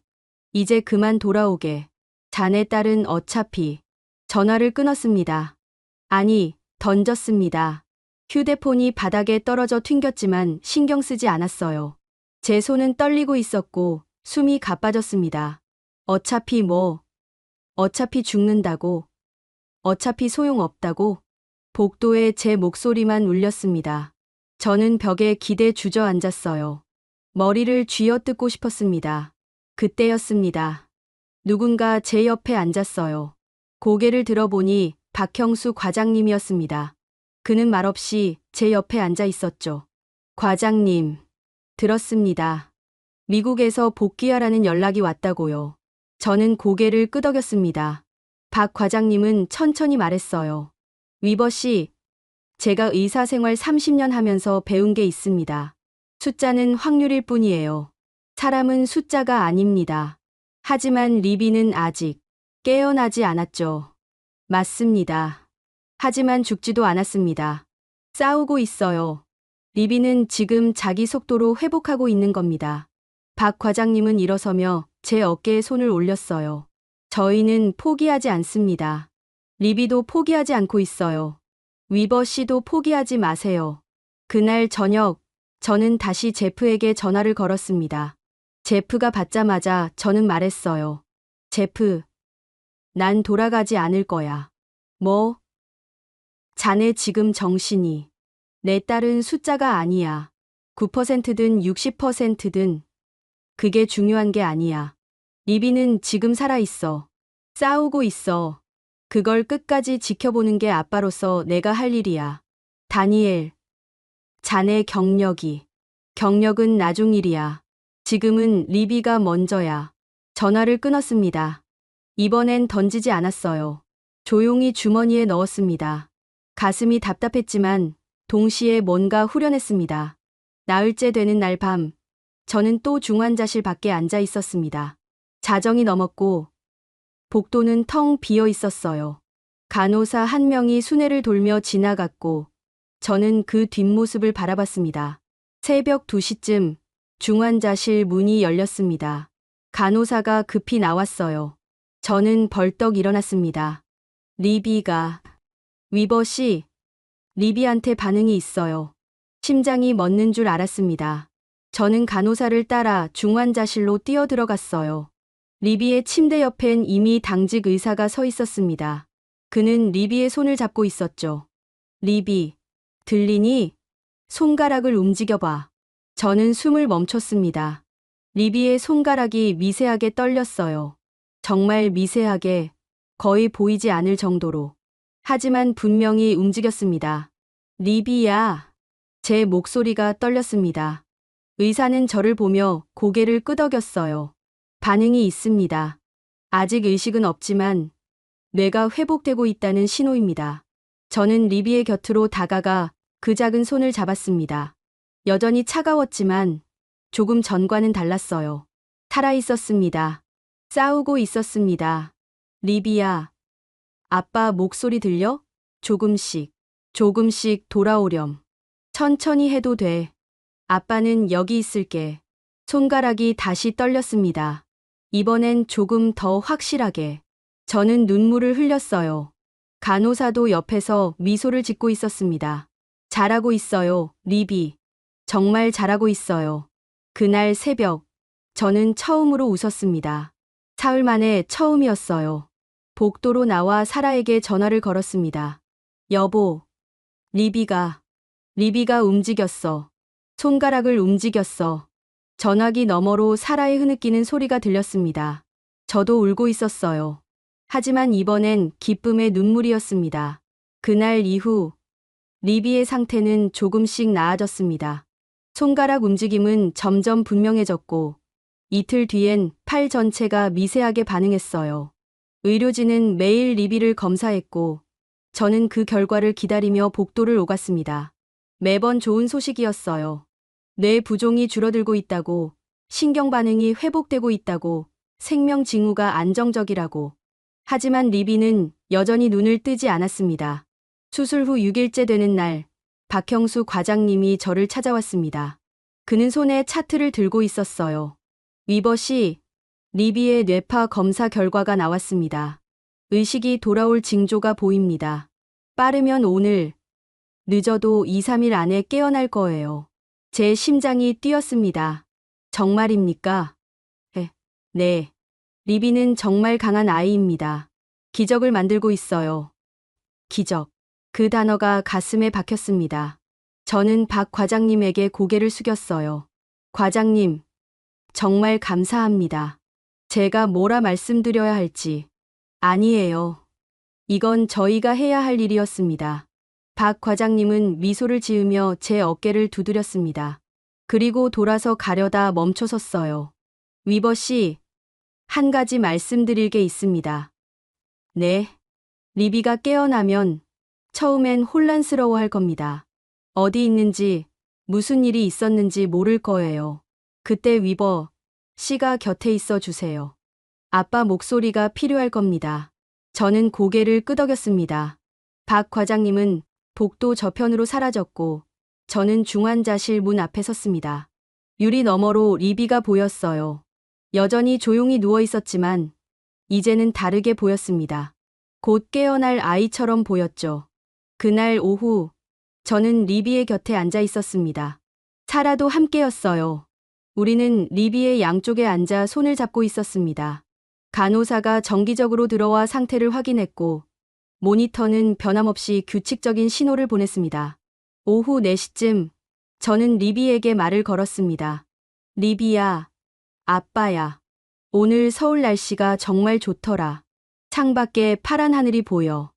Speaker 2: 이제 그만 돌아오게. 자네 딸은 어차피. 전화를 끊었습니다. 아니, 던졌습니다. 휴대폰이 바닥에 떨어져 튕겼지만 신경 쓰지 않았어요. 제 손은 떨리고 있었고 숨이 가빠졌습니다. 어차피 뭐, 어차피 죽는다고, 어차피 소용없다고. 복도에 제 목소리만 울렸습니다. 저는 벽에 기대 주저앉았어요. 머리를 쥐어뜯고 싶었습니다. 그때였습니다. 누군가 제 옆에 앉았어요. 고개를 들어보니 박형수 과장님이었습니다. 그는 말없이 제 옆에 앉아 있었죠. 과장님, 들었습니다. 미국에서 복귀하라는 연락이 왔다고요. 저는 고개를 끄덕였습니다. 박 과장님은 천천히 말했어요. 위버 씨, 제가 의사 생활 30년 하면서 배운 게 있습니다. 숫자는 확률일 뿐이에요. 사람은 숫자가 아닙니다. 하지만 리비는 아직 깨어나지 않았죠. 맞습니다. 하지만 죽지도 않았습니다. 싸우고 있어요. 리비는 지금 자기 속도로 회복하고 있는 겁니다. 박 과장님은 일어서며 제 어깨에 손을 올렸어요. 저희는 포기하지 않습니다. 리비도 포기하지 않고 있어요. 위버 씨도 포기하지 마세요. 그날 저녁, 저는 다시 제프에게 전화를 걸었습니다. 제프가 받자마자 저는 말했어요. 제프, 난 돌아가지 않을 거야. 뭐? 자네 지금 정신이. 내 딸은 숫자가 아니야. 9%든 60%든 그게 중요한 게 아니야. 리비는 지금 살아있어. 싸우고 있어. 그걸 끝까지 지켜보는 게 아빠로서 내가 할 일이야. 다니엘, 자네 경력은 나중 일이야. 지금은 리비가 먼저야. 전화를 끊었습니다. 이번엔 던지지 않았어요. 조용히 주머니에 넣었습니다. 가슴이 답답했지만 동시에 뭔가 후련했습니다. 나흘째 되는 날 밤, 저는 또 중환자실 밖에 앉아 있었습니다. 자정이 넘었고 복도는 텅 비어 있었어요. 간호사 한 명이 수뇌를 돌며 지나갔고 저는 그 뒷모습을 바라봤습니다. 새벽 2시쯤 중환자실 문이 열렸습니다. 간호사가 급히 나왔어요. 저는 벌떡 일어났습니다. 리비가, 위버 씨, 리비한테 반응이 있어요. 심장이 멎는 줄 알았습니다. 저는 간호사를 따라 중환자실로 뛰어들어갔어요. 리비의 침대 옆엔 이미 당직 의사가 서 있었습니다. 그는 리비의 손을 잡고 있었죠. 리비, 들리니? 손가락을 움직여봐. 저는 숨을 멈췄습니다. 리비의 손가락이 미세하게 떨렸어요. 정말 미세하게, 거의 보이지 않을 정도로. 하지만 분명히 움직였습니다. 리비야. 제 목소리가 떨렸습니다. 의사는 저를 보며 고개를 끄덕였어요. 반응이 있습니다. 아직 의식은 없지만 뇌가 회복되고 있다는 신호입니다. 저는 리비의 곁으로 다가가 그 작은 손을 잡았습니다. 여전히 차가웠지만 조금 전과는 달랐어요. 살아있었습니다. 싸우고 있었습니다. 리비야. 아빠 목소리 들려? 조금씩 돌아오렴. 천천히 해도 돼. 아빠는 여기 있을게. 손가락이 다시 떨렸습니다. 이번엔 조금 더 확실하게. 저는 눈물을 흘렸어요. 간호사도 옆에서 미소를 짓고 있었습니다. 잘하고 있어요, 리비. 정말 잘하고 있어요. 그날 새벽, 저는 처음으로 웃었습니다. 사흘 만에 처음이었어요. 복도로 나와 사라에게 전화를 걸었습니다. 여보, 리비가 움직였어. 손가락을 움직였어. 전화기 너머로 사라의 흐느끼는 소리가 들렸습니다. 저도 울고 있었어요. 하지만 이번엔 기쁨의 눈물이었습니다. 그날 이후 리비의 상태는 조금씩 나아졌습니다. 손가락 움직임은 점점 분명해졌고 이틀 뒤엔 팔 전체가 미세하게 반응했어요. 의료진은 매일 리비를 검사했고 저는 그 결과를 기다리며 복도를 오갔습니다. 매번 좋은 소식이었어요. 뇌 부종이 줄어들고 있다고, 신경 반응이 회복되고 있다고, 생명 징후가 안정적이라고. 하지만 리비는 여전히 눈을 뜨지 않았습니다. 수술 후 6일째 되는 날, 박형수 과장님이 저를 찾아왔습니다. 그는 손에 차트를 들고 있었어요. 위버 씨, 리비의 뇌파 검사 결과가 나왔습니다. 의식이 돌아올 징조가 보입니다. 빠르면 오늘, 늦어도 2, 3일 안에 깨어날 거예요. 제 심장이 뛰었습니다. 정말입니까? 네. 리비는 정말 강한 아이입니다. 기적을 만들고 있어요. 기적. 그 단어가 가슴에 박혔습니다. 저는 박 과장님에게 고개를 숙였어요. 과장님, 정말 감사합니다. 제가 뭐라 말씀드려야 할지. 아니에요. 이건 저희가 해야 할 일이었습니다. 박 과장님은 미소를 지으며 제 어깨를 두드렸습니다. 그리고 돌아서 가려다 멈춰섰어요. 위버 씨, 한 가지 말씀드릴 게 있습니다. 네. 리비가 깨어나면 처음엔 혼란스러워할 겁니다. 어디 있는지, 무슨 일이 있었는지 모를 거예요. 그때 위버 씨가 곁에 있어 주세요. 아빠 목소리가 필요할 겁니다. 저는 고개를 끄덕였습니다. 박 과장님은 복도 저편으로 사라졌고 저는 중환자실 문 앞에 섰습니다. 유리 너머로 리비가 보였어요. 여전히 조용히 누워 있었지만 이제는 다르게 보였습니다. 곧 깨어날 아이처럼 보였죠. 그날 오후 저는 리비의 곁에 앉아 있었습니다. 사라도 함께였어요. 우리는 리비의 양쪽에 앉아 손을 잡고 있었습니다. 간호사가 정기적으로 들어와 상태를 확인했고 모니터는 변함없이 규칙적인 신호를 보냈습니다. 오후 4시쯤 저는 리비에게 말을 걸었습니다. 리비야, 아빠야. 오늘 서울 날씨가 정말 좋더라. 창밖에 파란 하늘이 보여.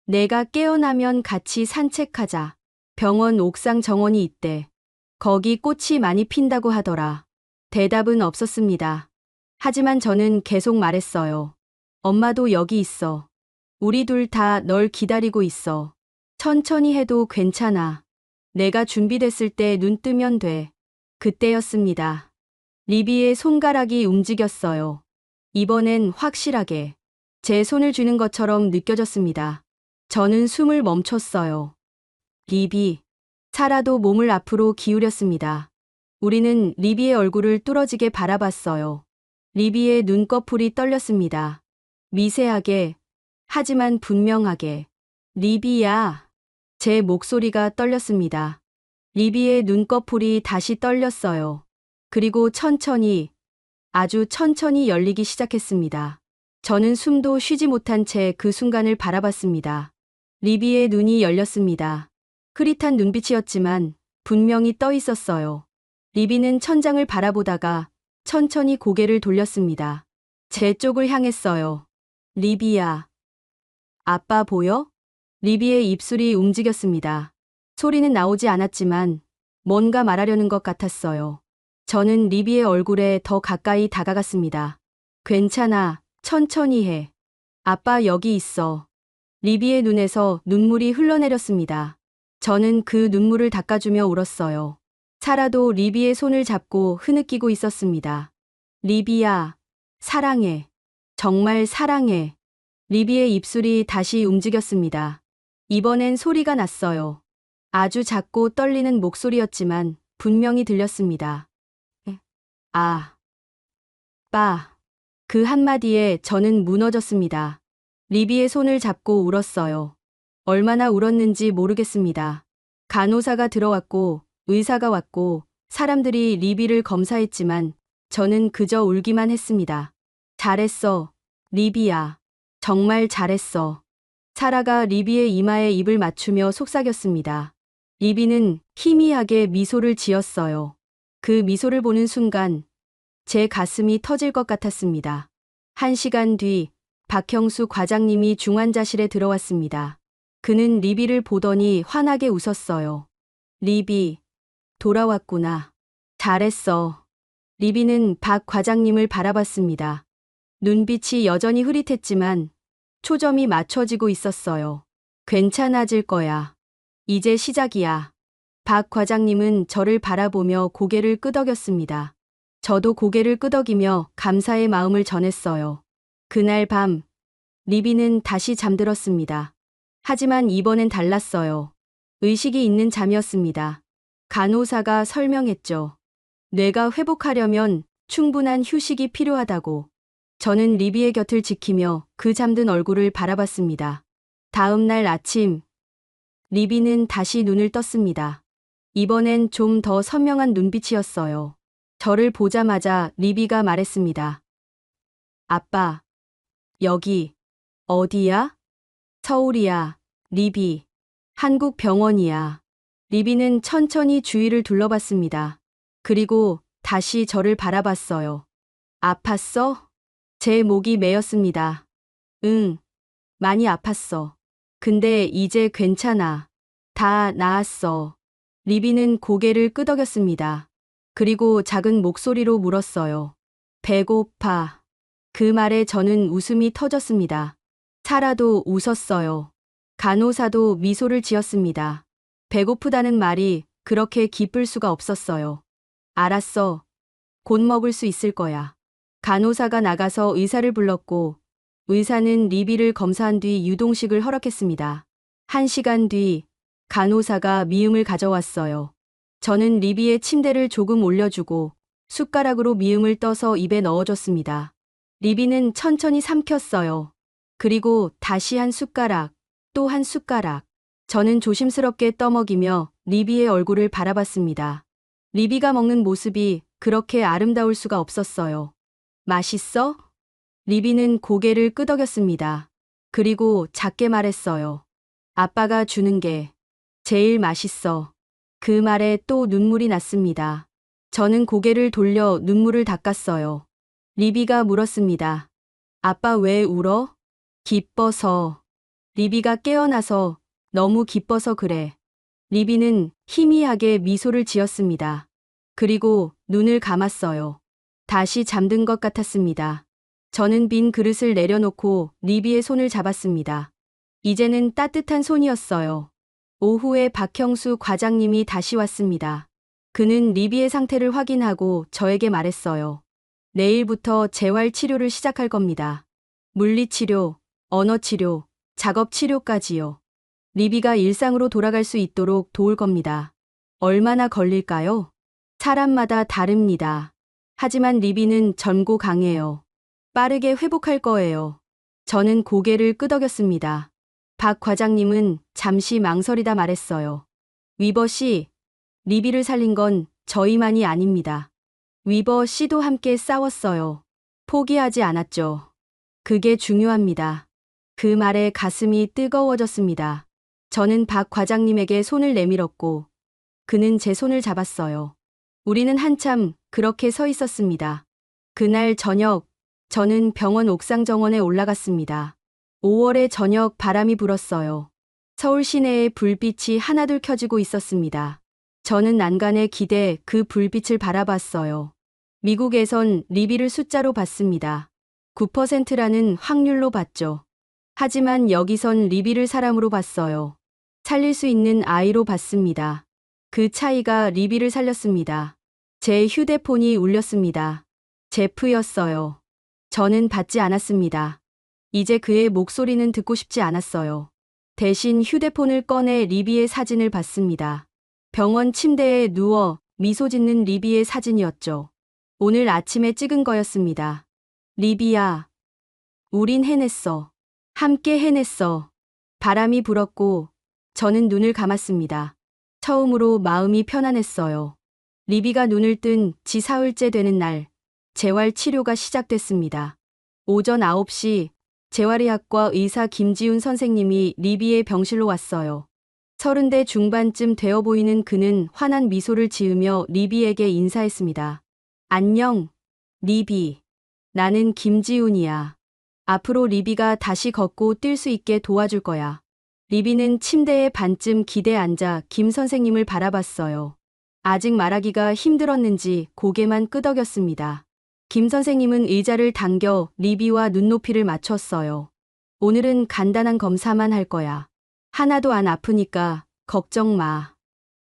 Speaker 2: 내가 깨어나면 같이 산책하자. 병원 옥상 정원이 있대. 거기 꽃이 많이 핀다고 하더라. 대답은 없었습니다. 하지만 저는 계속 말했어요. 엄마도 여기 있어. 우리 둘 다 널 기다리고 있어. 천천히 해도 괜찮아. 내가 준비됐을 때 눈 뜨면 돼. 그때였습니다. 리비의 손가락이 움직였어요. 이번엔 확실하게. 제 손을 쥐는 것처럼 느껴졌습니다. 저는 숨을 멈췄어요. 리비. 사라도 몸을 앞으로 기울였습니다. 우리는 리비의 얼굴을 뚫어지게 바라봤어요. 리비의 눈꺼풀이 떨렸습니다. 미세하게, 하지만 분명하게. 리비야. 제 목소리가 떨렸습니다. 리비의 눈꺼풀이 다시 떨렸어요. 그리고 천천히, 아주 천천히 열리기 시작했습니다. 저는 숨도 쉬지 못한 채 그 순간을 바라봤습니다. 리비의 눈이 열렸습니다. 흐릿한 눈빛이었지만 분명히 떠 있었어요. 리비는 천장을 바라보다가 천천히 고개를 돌렸습니다. 제 쪽을 향했어요. 리비야. 아빠 보여? 리비의 입술이 움직였습니다. 소리는 나오지 않았지만 뭔가 말하려는 것 같았어요. 저는 리비의 얼굴에 더 가까이 다가갔습니다. 괜찮아. 천천히 해. 아빠 여기 있어. 리비의 눈에서 눈물이 흘러내렸습니다. 저는 그 눈물을 닦아주며 울었어요. 사라도 리비의 손을 잡고 흐느끼고 있었습니다. 리비야, 사랑해. 정말 사랑해. 리비의 입술이 다시 움직였습니다. 이번엔 소리가 났어요. 아주 작고 떨리는 목소리였지만 분명히 들렸습니다. 아, 빠. 그 한마디에 저는 무너졌습니다. 리비의 손을 잡고 울었어요. 얼마나 울었는지 모르겠습니다. 간호사가 들어왔고 의사가 왔고 사람들이 리비를 검사했지만 저는 그저 울기만 했습니다. 잘했어, 리비야. 정말 잘했어. 사라가 리비의 이마에 입을 맞추며 속삭였습니다. 리비는 희미하게 미소를 지었어요. 그 미소를 보는 순간 제 가슴이 터질 것 같았습니다. 1시간 뒤 박형수 과장님이 중환자실에 들어왔습니다. 그는 리비를 보더니 환하게 웃었어요. 리비, 돌아왔구나. 잘했어. 리비는 박 과장님을 바라봤습니다. 눈빛이 여전히 흐릿했지만 초점이 맞춰지고 있었어요. 괜찮아질 거야. 이제 시작이야. 박 과장님은 저를 바라보며 고개를 끄덕였습니다. 저도 고개를 끄덕이며 감사의 마음을 전했어요. 그날 밤, 리비는 다시 잠들었습니다. 하지만 이번엔 달랐어요. 의식이 있는 잠이었습니다. 간호사가 설명했죠. 뇌가 회복하려면 충분한 휴식이 필요하다고. 저는 리비의 곁을 지키며 그 잠든 얼굴을 바라봤습니다. 다음 날 아침, 리비는 다시 눈을 떴습니다. 이번엔 좀 더 선명한 눈빛이었어요. 저를 보자마자 리비가 말했습니다. 아빠, 여기, 어디야? 서울이야, 리비. 한국 병원이야. 리비는 천천히 주위를 둘러봤습니다. 그리고 다시 저를 바라봤어요. 아팠어? 제 목이 메였습니다. 응, 많이 아팠어. 근데 이제 괜찮아. 다 나았어. 리비는 고개를 끄덕였습니다. 그리고 작은 목소리로 물었어요. 배고파. 그 말에 저는 웃음이 터졌습니다. 사라도 웃었어요. 간호사도 미소를 지었습니다. 배고프다는 말이 그렇게 기쁠 수가 없었어요. 알았어. 곧 먹을 수 있을 거야. 간호사가 나가서 의사를 불렀고 의사는 리비를 검사한 뒤 유동식을 허락했습니다. 1시간 뒤 간호사가 미음을 가져왔어요. 저는 리비의 침대를 조금 올려주고 숟가락으로 미음을 떠서 입에 넣어줬습니다. 리비는 천천히 삼켰어요. 그리고 다시 한 숟가락, 또 한 숟가락. 저는 조심스럽게 떠먹이며 리비의 얼굴을 바라봤습니다. 리비가 먹는 모습이 그렇게 아름다울 수가 없었어요. 맛있어? 리비는 고개를 끄덕였습니다. 그리고 작게 말했어요. 아빠가 주는 게 제일 맛있어. 그 말에 또 눈물이 났습니다. 저는 고개를 돌려 눈물을 닦았어요. 리비가 물었습니다. 아빠 왜 울어? 기뻐서. 리비가 깨어나서 너무 기뻐서 그래. 리비는 희미하게 미소를 지었습니다. 그리고 눈을 감았어요. 다시 잠든 것 같았습니다. 저는 빈 그릇을 내려놓고 리비의 손을 잡았습니다. 이제는 따뜻한 손이었어요. 오후에 박형수 과장님이 다시 왔습니다. 그는 리비의 상태를 확인하고 저에게 말했어요. 내일부터 재활 치료를 시작할 겁니다. 물리치료, 언어치료, 작업치료까지요. 리비가 일상으로 돌아갈 수 있도록 도울 겁니다. 얼마나 걸릴까요? 사람마다 다릅니다. 하지만 리비는 젊고 강해요. 빠르게 회복할 거예요. 저는 고개를 끄덕였습니다. 박 과장님은 잠시 망설이다 말했어요. 위버 씨, 리비를 살린 건 저희만이 아닙니다. 위버 씨도 함께 싸웠어요. 포기하지 않았죠. 그게 중요합니다. 그 말에 가슴이 뜨거워졌습니다. 저는 박 과장님에게 손을 내밀었고 그는 제 손을 잡았어요. 우리는 한참 그렇게 서 있었습니다. 그날 저녁 저는 병원 옥상 정원에 올라갔습니다. 5월의 저녁 바람이 불었어요. 서울 시내에 불빛이 하나둘 켜지고 있었습니다. 저는 난간에 기대 그 불빛을 바라봤어요. 미국에선 리비를 숫자로 봤습니다. 9%라는 확률로 봤죠. 하지만 여기선 리비를 사람으로 봤어요. 살릴 수 있는 아이로 봤습니다. 그 차이가 리비를 살렸습니다. 제 휴대폰이 울렸습니다. 제프였어요. 저는 받지 않았습니다. 이제 그의 목소리는 듣고 싶지 않았어요. 대신 휴대폰을 꺼내 리비의 사진을 봤습니다. 병원 침대에 누워 미소 짓는 리비의 사진이었죠. 오늘 아침에 찍은 거였습니다. 리비야, 우린 해냈어. 함께 해냈어. 바람이 불었고 저는 눈을 감았습니다. 처음으로 마음이 편안했어요. 리비가 눈을 뜬 지 사흘째 되는 날, 재활 치료가 시작됐습니다. 오전 9시 재활의학과 의사 김지훈 선생님이 리비의 병실로 왔어요. 30대 중반쯤 되어 보이는 그는 환한 미소를 지으며 리비에게 인사했습니다. 안녕, 리비. 나는 김지훈이야. 앞으로 리비가 다시 걷고 뛸 수 있게 도와줄 거야. 리비는 침대에 반쯤 기대 앉아 김 선생님을 바라봤어요. 아직 말하기가 힘들었는지 고개만 끄덕였습니다. 김 선생님은 의자를 당겨 리비와 눈높이를 맞췄어요. 오늘은 간단한 검사만 할 거야. 하나도 안 아프니까 걱정 마.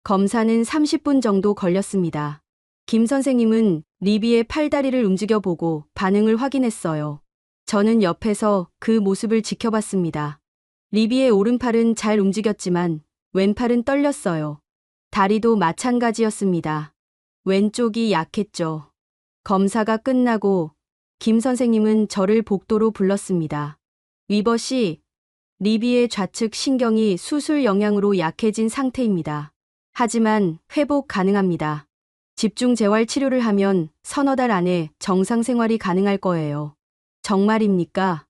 Speaker 2: 검사는 30분 정도 걸렸습니다. 김 선생님은 리비의 팔다리를 움직여보고 반응을 확인했어요. 저는 옆에서 그 모습을 지켜봤습니다. 리비의 오른팔은 잘 움직였지만 왼팔은 떨렸어요. 다리도 마찬가지였습니다. 왼쪽이 약했죠. 검사가 끝나고 김 선생님은 저를 복도로 불렀습니다. 위버 씨, 리비의 좌측 신경이 수술 영향으로 약해진 상태입니다. 하지만 회복 가능합니다. 집중 재활 치료를 하면 서너 달 안에 정상 생활이 가능할 거예요. 정말입니까?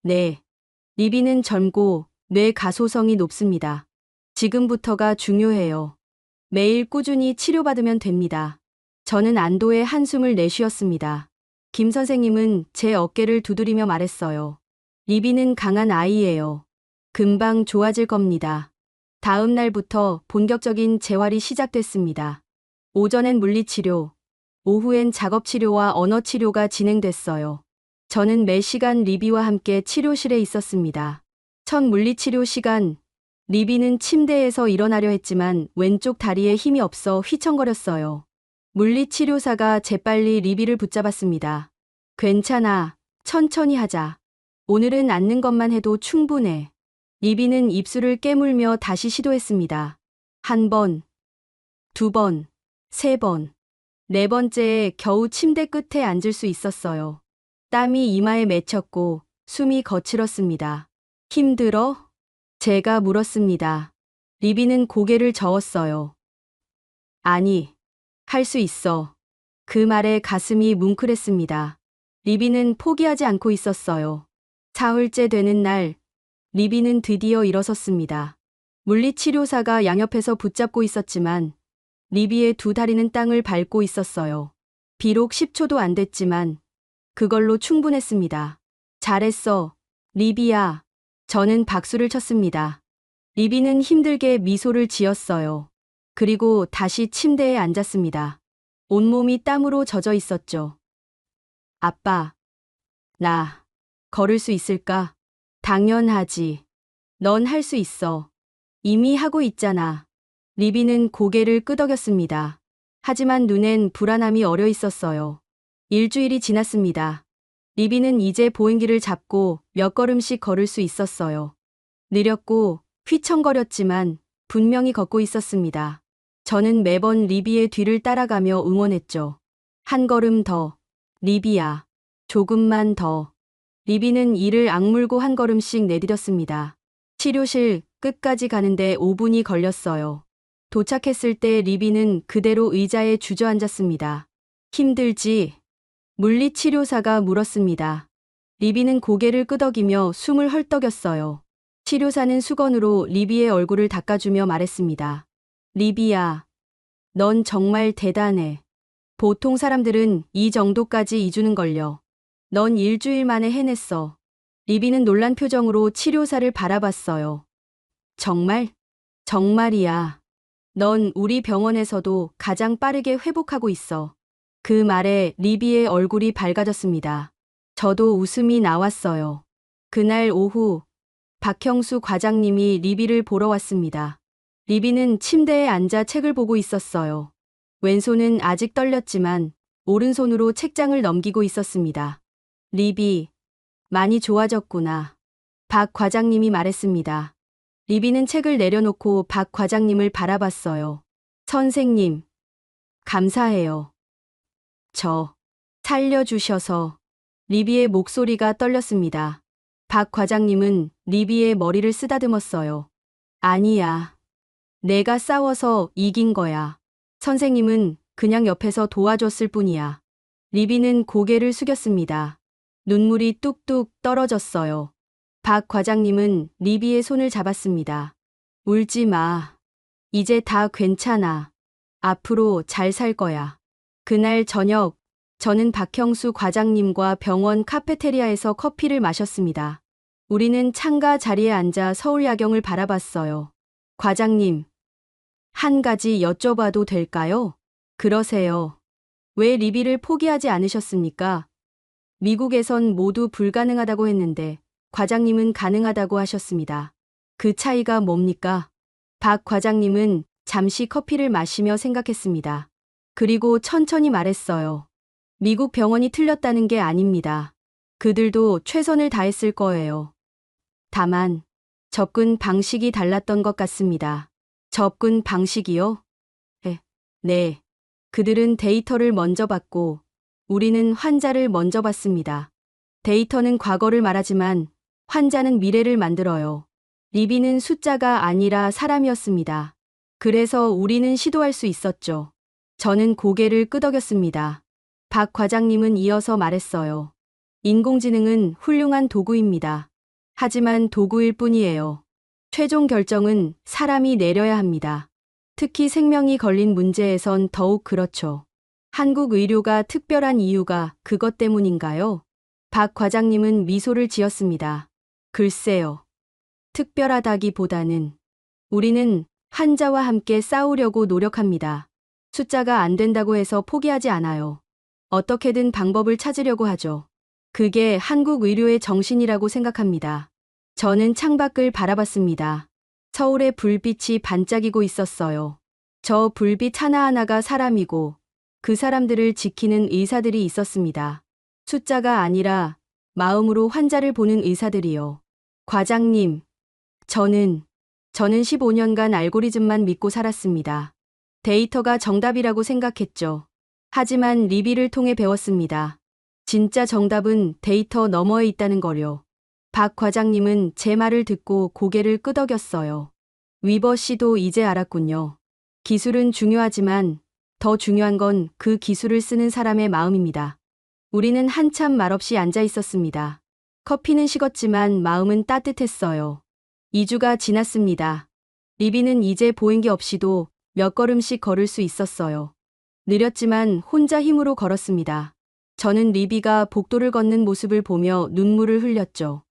Speaker 2: 네. 리비는 젊고 뇌 가소성이 높습니다. 지금부터가 중요해요. 매일 꾸준히 치료받으면 됩니다. 저는 안도의 한숨을 내쉬었습니다. 김 선생님은 제 어깨를 두드리며 말했어요. 리비는 강한 아이예요. 금방 좋아질 겁니다. 다음 날부터 본격적인 재활이 시작됐습니다. 오전엔 물리치료, 오후엔 작업치료와 언어치료가 진행됐어요. 저는 매 시간 리비와 함께 치료실에 있었습니다. 첫 물리치료 시간, 리비는 침대에서 일어나려 했지만 왼쪽 다리에 힘이 없어 휘청거렸어요. 물리치료사가 재빨리 리비를 붙잡았습니다. 괜찮아. 천천히 하자. 오늘은 앉는 것만 해도 충분해. 리비는 입술을 깨물며 다시 시도했습니다. 한 번, 두 번, 세 번. 네 번째에 겨우 침대 끝에 앉을 수 있었어요. 땀이 이마에 맺혔고 숨이 거칠었습니다. 힘들어? 제가 물었습니다. 리비는 고개를 저었어요. 아니, 할 수 있어. 그 말에 가슴이 뭉클했습니다. 리비는 포기하지 않고 있었어요. 사흘째 되는 날, 리비는 드디어 일어섰습니다. 물리치료사가 양옆에서 붙잡고 있었지만 리비의 두 다리는 땅을 밟고 있었어요. 비록 10초도 안 됐지만 그걸로 충분했습니다. 잘했어, 리비야. 저는 박수를 쳤습니다. 리비는 힘들게 미소를 지었어요. 그리고 다시 침대에 앉았습니다. 온몸이 땀으로 젖어 있었죠. 아빠, 나 걸을 수 있을까? 당연하지. 넌 할 수 있어. 이미 하고 있잖아. 리비는 고개를 끄덕였습니다. 하지만 눈엔 불안함이 어려 있었어요. 일주일이 지났습니다. 리비는 이제 보행기를 잡고 몇 걸음씩 걸을 수 있었어요. 느렸고 휘청거렸지만 분명히 걷고 있었습니다. 저는 매번 리비의 뒤를 따라가며 응원했죠. 한 걸음 더. 리비야. 조금만 더. 리비는 이를 악물고 한 걸음씩 내디뎠습니다. 치료실 끝까지 가는데 5분이 걸렸어요. 도착했을 때 리비는 그대로 의자에 주저앉았습니다. 힘들지? 물리치료사가 물었습니다. 리비는 고개를 끄덕이며 숨을 헐떡였어요. 치료사는 수건으로 리비의 얼굴을 닦아주며 말했습니다. 리비야, 넌 정말 대단해. 보통 사람들은 이 정도까지 이주는걸요. 넌 일주일 만에 해냈어. 리비는 놀란 표정으로 치료사를 바라봤어요. 정말? 정말이야. 넌 우리 병원에서도 가장 빠르게 회복하고 있어. 그 말에 리비의 얼굴이 밝아졌습니다. 저도 웃음이 나왔어요. 그날 오후 박형수 과장님이 리비를 보러 왔습니다. 리비는 침대에 앉아 책을 보고 있었어요. 왼손은 아직 떨렸지만 오른손으로 책장을 넘기고 있었습니다. 리비, 많이 좋아졌구나. 박 과장님이 말했습니다. 리비는 책을 내려놓고 박 과장님을 바라봤어요. 선생님, 감사해요. 저, 살려주셔서. 리비의 목소리가 떨렸습니다. 박 과장님은 리비의 머리를 쓰다듬었어요. 아니야. 내가 싸워서 이긴 거야. 선생님은 그냥 옆에서 도와줬을 뿐이야. 리비는 고개를 숙였습니다. 눈물이 뚝뚝 떨어졌어요. 박 과장님은 리비의 손을 잡았습니다. 울지 마. 이제 다 괜찮아. 앞으로 잘 살 거야. 그날 저녁, 저는 박형수 과장님과 병원 카페테리아에서 커피를 마셨습니다. 우리는 창가 자리에 앉아 서울 야경을 바라봤어요. 과장님, 한 가지 여쭤봐도 될까요? 그러세요. 왜 리비를 포기하지 않으셨습니까? 미국에선 모두 불가능하다고 했는데 과장님은 가능하다고 하셨습니다. 그 차이가 뭡니까? 박 과장님은 잠시 커피를 마시며 생각했습니다. 그리고 천천히 말했어요. 미국 병원이 틀렸다는 게 아닙니다. 그들도 최선을 다했을 거예요. 다만 접근 방식이 달랐던 것 같습니다. 접근 방식이요? 네. 그들은 데이터를 먼저 받고 우리는 환자를 먼저 받습니다. 데이터는 과거를 말하지만 환자는 미래를 만들어요. 리비는 숫자가 아니라 사람이었습니다. 그래서 우리는 시도할 수 있었죠. 저는 고개를 끄덕였습니다. 박 과장님은 이어서 말했어요. 인공지능은 훌륭한 도구입니다. 하지만 도구일 뿐이에요. 최종 결정은 사람이 내려야 합니다. 특히 생명이 걸린 문제에선 더욱 그렇죠. 한국 의료가 특별한 이유가 그것 때문인가요? 박 과장님은 미소를 지었습니다. 글쎄요. 특별하다기보다는 우리는 환자와 함께 싸우려고 노력합니다. 숫자가 안 된다고 해서 포기하지 않아요. 어떻게든 방법을 찾으려고 하죠. 그게 한국 의료의 정신이라고 생각합니다. 저는 창밖을 바라봤습니다. 서울의 불빛이 반짝이고 있었어요. 저 불빛 하나하나가 사람이고 그 사람들을 지키는 의사들이 있었습니다. 숫자가 아니라 마음으로 환자를 보는 의사들이요. 과장님, 저는 15년간 알고리즘만 믿고 살았습니다. 데이터가 정답이라고 생각했죠. 하지만 리비를 통해 배웠습니다. 진짜 정답은 데이터 너머에 있다는 거요. 박 과장님은 제 말을 듣고 고개를 끄덕였어요. 위버 씨도 이제 알았군요. 기술은 중요하지만 더 중요한 건 그 기술을 쓰는 사람의 마음입니다. 우리는 한참 말없이 앉아 있었습니다. 커피는 식었지만 마음은 따뜻했어요. 2주가 지났습니다. 리비는 이제 보행기 없이도 몇 걸음씩 걸을 수 있었어요. 느렸지만 혼자 힘으로 걸었습니다. 저는 리비가 복도를 걷는 모습을 보며 눈물을 흘렸죠.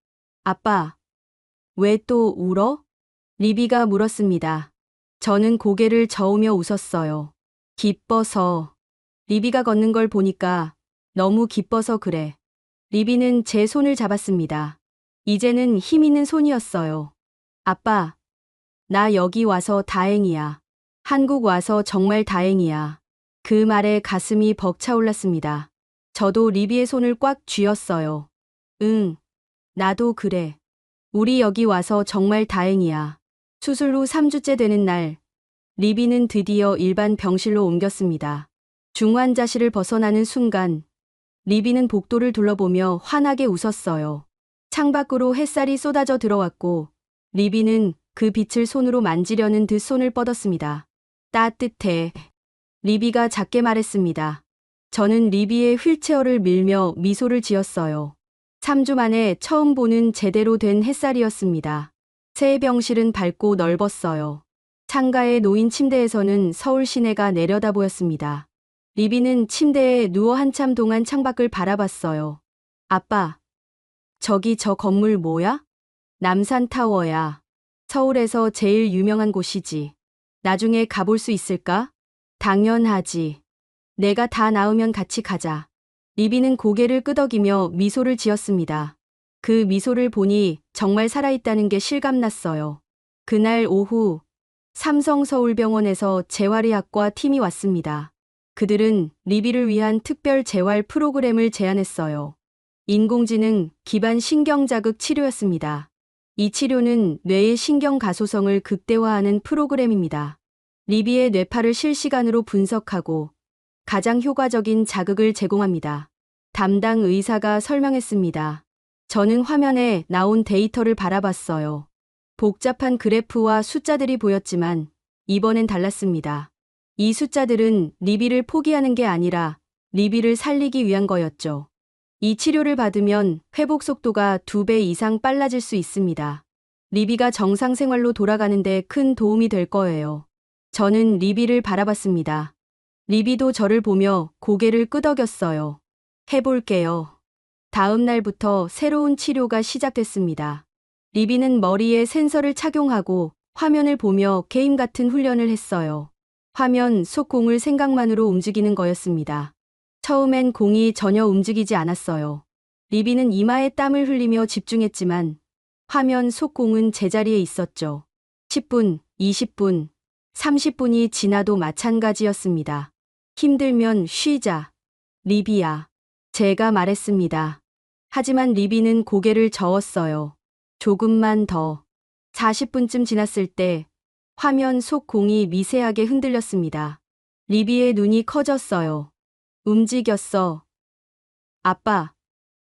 Speaker 2: 아빠, 왜 또 울어? 리비가 물었습니다. 저는 고개를 저으며 웃었어요. 기뻐서. 리비가 걷는 걸 보니까 너무 기뻐서 그래. 리비는 제 손을 잡았습니다. 이제는 힘 있는 손이었어요. 아빠, 나 여기 와서 다행이야. 한국 와서 정말 다행이야. 그 말에 가슴이 벅차올랐습니다. 저도 리비의 손을 꽉 쥐었어요. 응, 나도 그래. 우리 여기 와서 정말 다행이야. 수술 후 3주째 되는 날, 리비는 드디어 일반 병실로 옮겼습니다. 중환자실을 벗어나는 순간, 리비는 복도를 둘러보며 환하게 웃었어요. 창밖으로 햇살이 쏟아져 들어왔고, 리비는 그 빛을 손으로 만지려는 듯 손을 뻗었습니다. 따뜻해. 리비가 작게 말했습니다. 저는 리비의 휠체어를 밀며 미소를 지었어요. 3주 만에 처음 보는 제대로 된 햇살이었습니다. 새 병실은 밝고 넓었어요. 창가에 놓인 침대에서는 서울 시내가 내려다 보였습니다. 리비는 침대에 누워 한참 동안 창밖을 바라봤어요. 아빠, 저기 저 건물 뭐야? 남산타워야. 서울에서 제일 유명한 곳이지. 나중에 가볼 수 있을까? 당연하지. 내가 다 나으면 같이 가자. 리비는 고개를 끄덕이며 미소를 지었습니다. 그 미소를 보니 정말 살아있다는 게 실감났어요. 그날 오후 삼성서울병원에서 재활의학과 팀이 왔습니다. 그들은 리비를 위한 특별 재활 프로그램을 제안했어요. 인공지능 기반 신경자극 치료였습니다. 이 치료는 뇌의 신경 가소성을 극대화하는 프로그램입니다. 리비의 뇌파를 실시간으로 분석하고 가장 효과적인 자극을 제공합니다. 담당 의사가 설명했습니다. 저는 화면에 나온 데이터를 바라봤어요. 복잡한 그래프와 숫자들이 보였지만 이번엔 달랐습니다. 이 숫자들은 리비를 포기하는 게 아니라 리비를 살리기 위한 거였죠. 이 치료를 받으면 회복 속도가 2배 이상 빨라질 수 있습니다. 리비가 정상 생활로 돌아가는데 큰 도움이 될 거예요. 저는 리비를 바라봤습니다. 리비도 저를 보며 고개를 끄덕였어요. 해볼게요. 다음 날부터 새로운 치료가 시작됐습니다. 리비는 머리에 센서를 착용하고 화면을 보며 게임 같은 훈련을 했어요. 화면 속 공을 생각만으로 움직이는 거였습니다. 처음엔 공이 전혀 움직이지 않았어요. 리비는 이마에 땀을 흘리며 집중했지만 화면 속 공은 제자리에 있었죠. 10분, 20분, 30분이 지나도 마찬가지였습니다. 힘들면 쉬자. 리비야. 제가 말했습니다. 하지만 리비는 고개를 저었어요. 조금만 더. 40분쯤 지났을 때 화면 속 공이 미세하게 흔들렸습니다. 리비의 눈이 커졌어요. 움직였어. 아빠,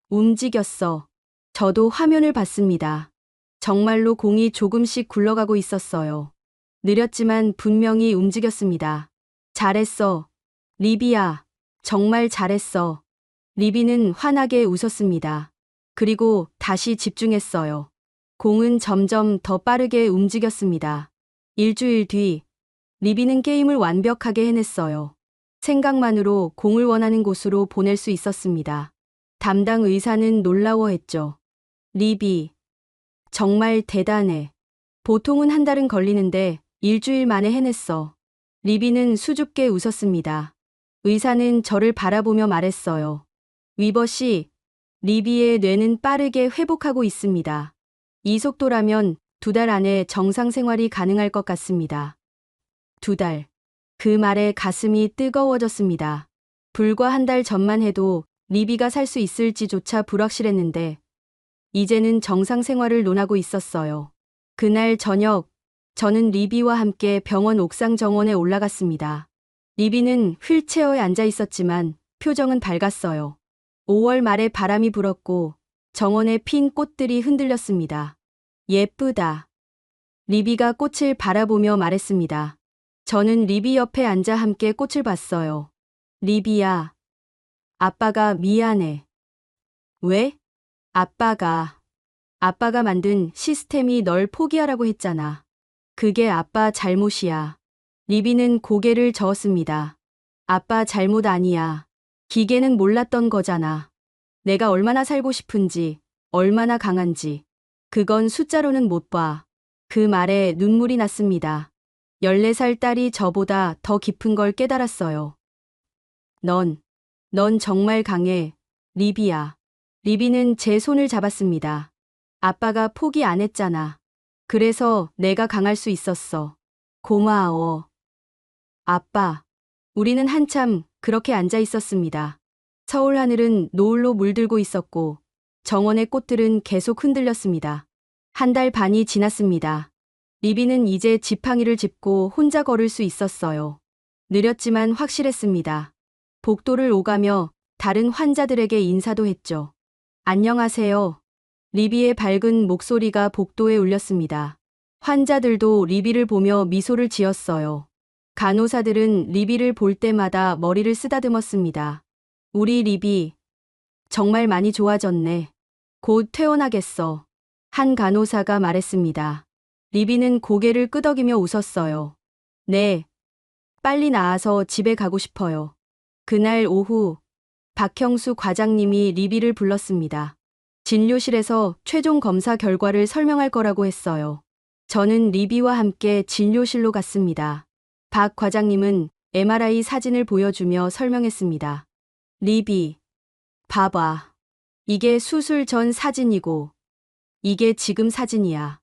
Speaker 2: 움직였어. 저도 화면을 봤습니다. 정말로 공이 조금씩 굴러가고 있었어요. 느렸지만 분명히 움직였습니다. 잘했어. 리비야, 정말 잘했어. 리비는 환하게 웃었습니다. 그리고 다시 집중했어요. 공은 점점 더 빠르게 움직였습니다. 일주일 뒤, 리비는 게임을 완벽하게 해냈어요. 생각만으로 공을 원하는 곳으로 보낼 수 있었습니다. 담당 의사는 놀라워했죠. 리비, 정말 대단해. 보통은 한 달은 걸리는데 일주일 만에 해냈어. 리비는 수줍게 웃었습니다. 의사는 저를 바라보며 말했어요. 위버 씨, 리비의 뇌는 빠르게 회복하고 있습니다. 이 속도라면 2달 안에 정상 생활이 가능할 것 같습니다. 2달. 그 말에 가슴이 뜨거워졌습니다. 불과 한 달 전만 해도 리비가 살 수 있을지조차 불확실했는데 이제는 정상 생활을 논하고 있었어요. 그날 저녁 저는 리비와 함께 병원 옥상 정원에 올라갔습니다. 리비는 휠체어에 앉아 있었지만 표정은 밝았어요. 5월 말에 바람이 불었고 정원에 핀 꽃들이 흔들렸습니다. 예쁘다. 리비가 꽃을 바라보며 말했습니다. 저는 리비 옆에 앉아 함께 꽃을 봤어요. 리비야, 아빠가 미안해. 왜? 아빠가 만든 시스템이 널 포기하라고 했잖아. 그게 아빠 잘못이야. 리비는 고개를 저었습니다. 아빠 잘못 아니야. 기계는 몰랐던 거잖아. 내가 얼마나 살고 싶은지, 얼마나 강한지. 그건 숫자로는 못 봐. 그 말에 눈물이 났습니다. 14살 딸이 저보다 더 깊은 걸 깨달았어요. 넌 정말 강해, 리비야. 리비는 제 손을 잡았습니다. 아빠가 포기 안 했잖아. 그래서 내가 강할 수 있었어. 고마워. 아빠. 우리는 한참 그렇게 앉아 있었습니다. 서울 하늘은 노을로 물들고 있었고 정원의 꽃들은 계속 흔들렸습니다. 1달 반이 지났습니다. 리비는 이제 지팡이를 짚고 혼자 걸을 수 있었어요. 느렸지만 확실했습니다. 복도를 오가며 다른 환자들에게 인사도 했죠. 안녕하세요. 리비의 밝은 목소리가 복도에 울렸습니다. 환자들도 리비를 보며 미소를 지었어요. 간호사들은 리비를 볼 때마다 머리를 쓰다듬었습니다. 우리 리비, 정말 많이 좋아졌네. 곧 퇴원하겠어. 한 간호사가 말했습니다. 리비는 고개를 끄덕이며 웃었어요. 네, 빨리 나아서 집에 가고 싶어요. 그날 오후, 박형수 과장님이 리비를 불렀습니다. 진료실에서 최종 검사 결과를 설명할 거라고 했어요. 저는 리비와 함께 진료실로 갔습니다. 박 과장님은 MRI 사진을 보여주며 설명했습니다. 리비, 봐봐. 이게 수술 전 사진이고, 이게 지금 사진이야.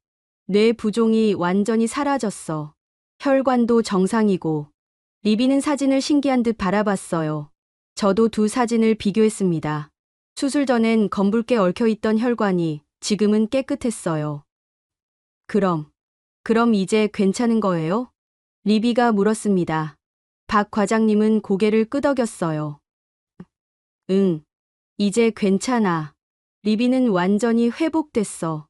Speaker 2: 뇌 부종이 완전히 사라졌어. 혈관도 정상이고. 리비는 사진을 신기한 듯 바라봤어요. 저도 두 사진을 비교했습니다. 수술 전엔 검붉게 얽혀있던 혈관이 지금은 깨끗했어요. 그럼 이제 괜찮은 거예요? 리비가 물었습니다. 박 과장님은 고개를 끄덕였어요. 응, 이제 괜찮아. 리비는 완전히 회복됐어.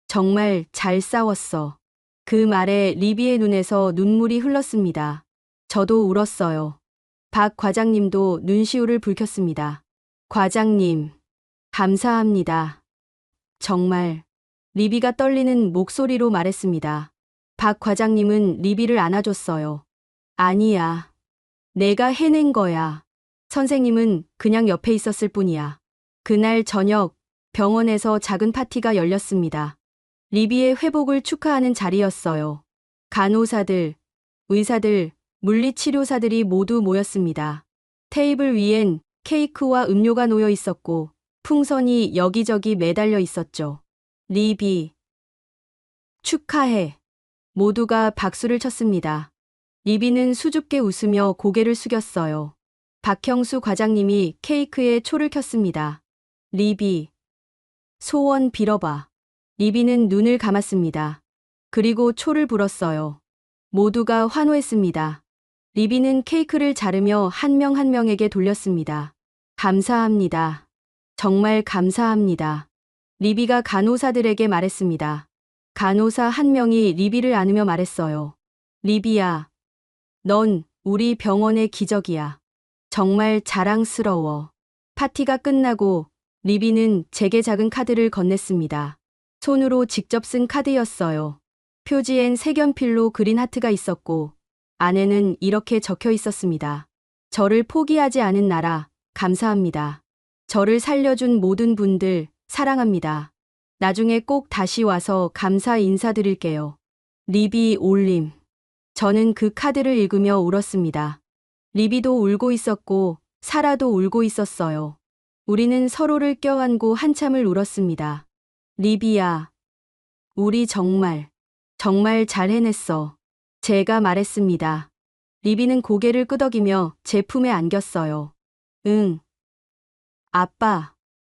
Speaker 2: 정말 잘 싸웠어. 그 말에 리비의 눈에서 눈물이 흘렀습니다. 저도 울었어요. 박 과장님도 눈시울을 붉혔습니다. 과장님, 감사합니다. 정말. 리비가 떨리는 목소리로 말했습니다. 박 과장님은 리비를 안아줬어요. 아니야. 내가 해낸 거야. 선생님은 그냥 옆에 있었을 뿐이야. 그날 저녁 병원에서 작은 파티가 열렸습니다. 리비의 회복을 축하하는 자리였어요. 간호사들, 의사들, 물리치료사들이 모두 모였습니다. 테이블 위엔 케이크와 음료가 놓여 있었고 풍선이 여기저기 매달려 있었죠. 리비, 축하해. 모두가 박수를 쳤습니다. 리비는 수줍게 웃으며 고개를 숙였어요. 박형수 과장님이 케이크에 초를 켰습니다. 리비, 소원 빌어봐. 리비는 눈을 감았습니다. 그리고 초를 불었어요. 모두가 환호했습니다. 리비는 케이크를 자르며 한 명 한 명에게 돌렸습니다. 감사합니다. 정말 감사합니다. 리비가 간호사들에게 말했습니다. 간호사 한 명이 리비를 안으며 말했어요. 리비야, 넌 우리 병원의 기적이야. 정말 자랑스러워. 파티가 끝나고 리비는 제게 작은 카드를 건넸습니다. 손으로 직접 쓴 카드였어요. 표지엔 색연필로 그린 하트가 있었고 안에는 이렇게 적혀 있었습니다. 저를 포기하지 않은 나라, 감사합니다. 저를 살려준 모든 분들, 사랑합니다. 나중에 꼭 다시 와서 감사 인사드릴게요. 리비 올림. 저는 그 카드를 읽으며 울었습니다. 리비도 울고 있었고 사라도 울고 있었어요. 우리는 서로를 껴안고 한참을 울었습니다. 리비야, 우리 정말 잘 해냈어. 제가 말했습니다. 리비는 고개를 끄덕이며 제 품에 안겼어요. 응. 아빠,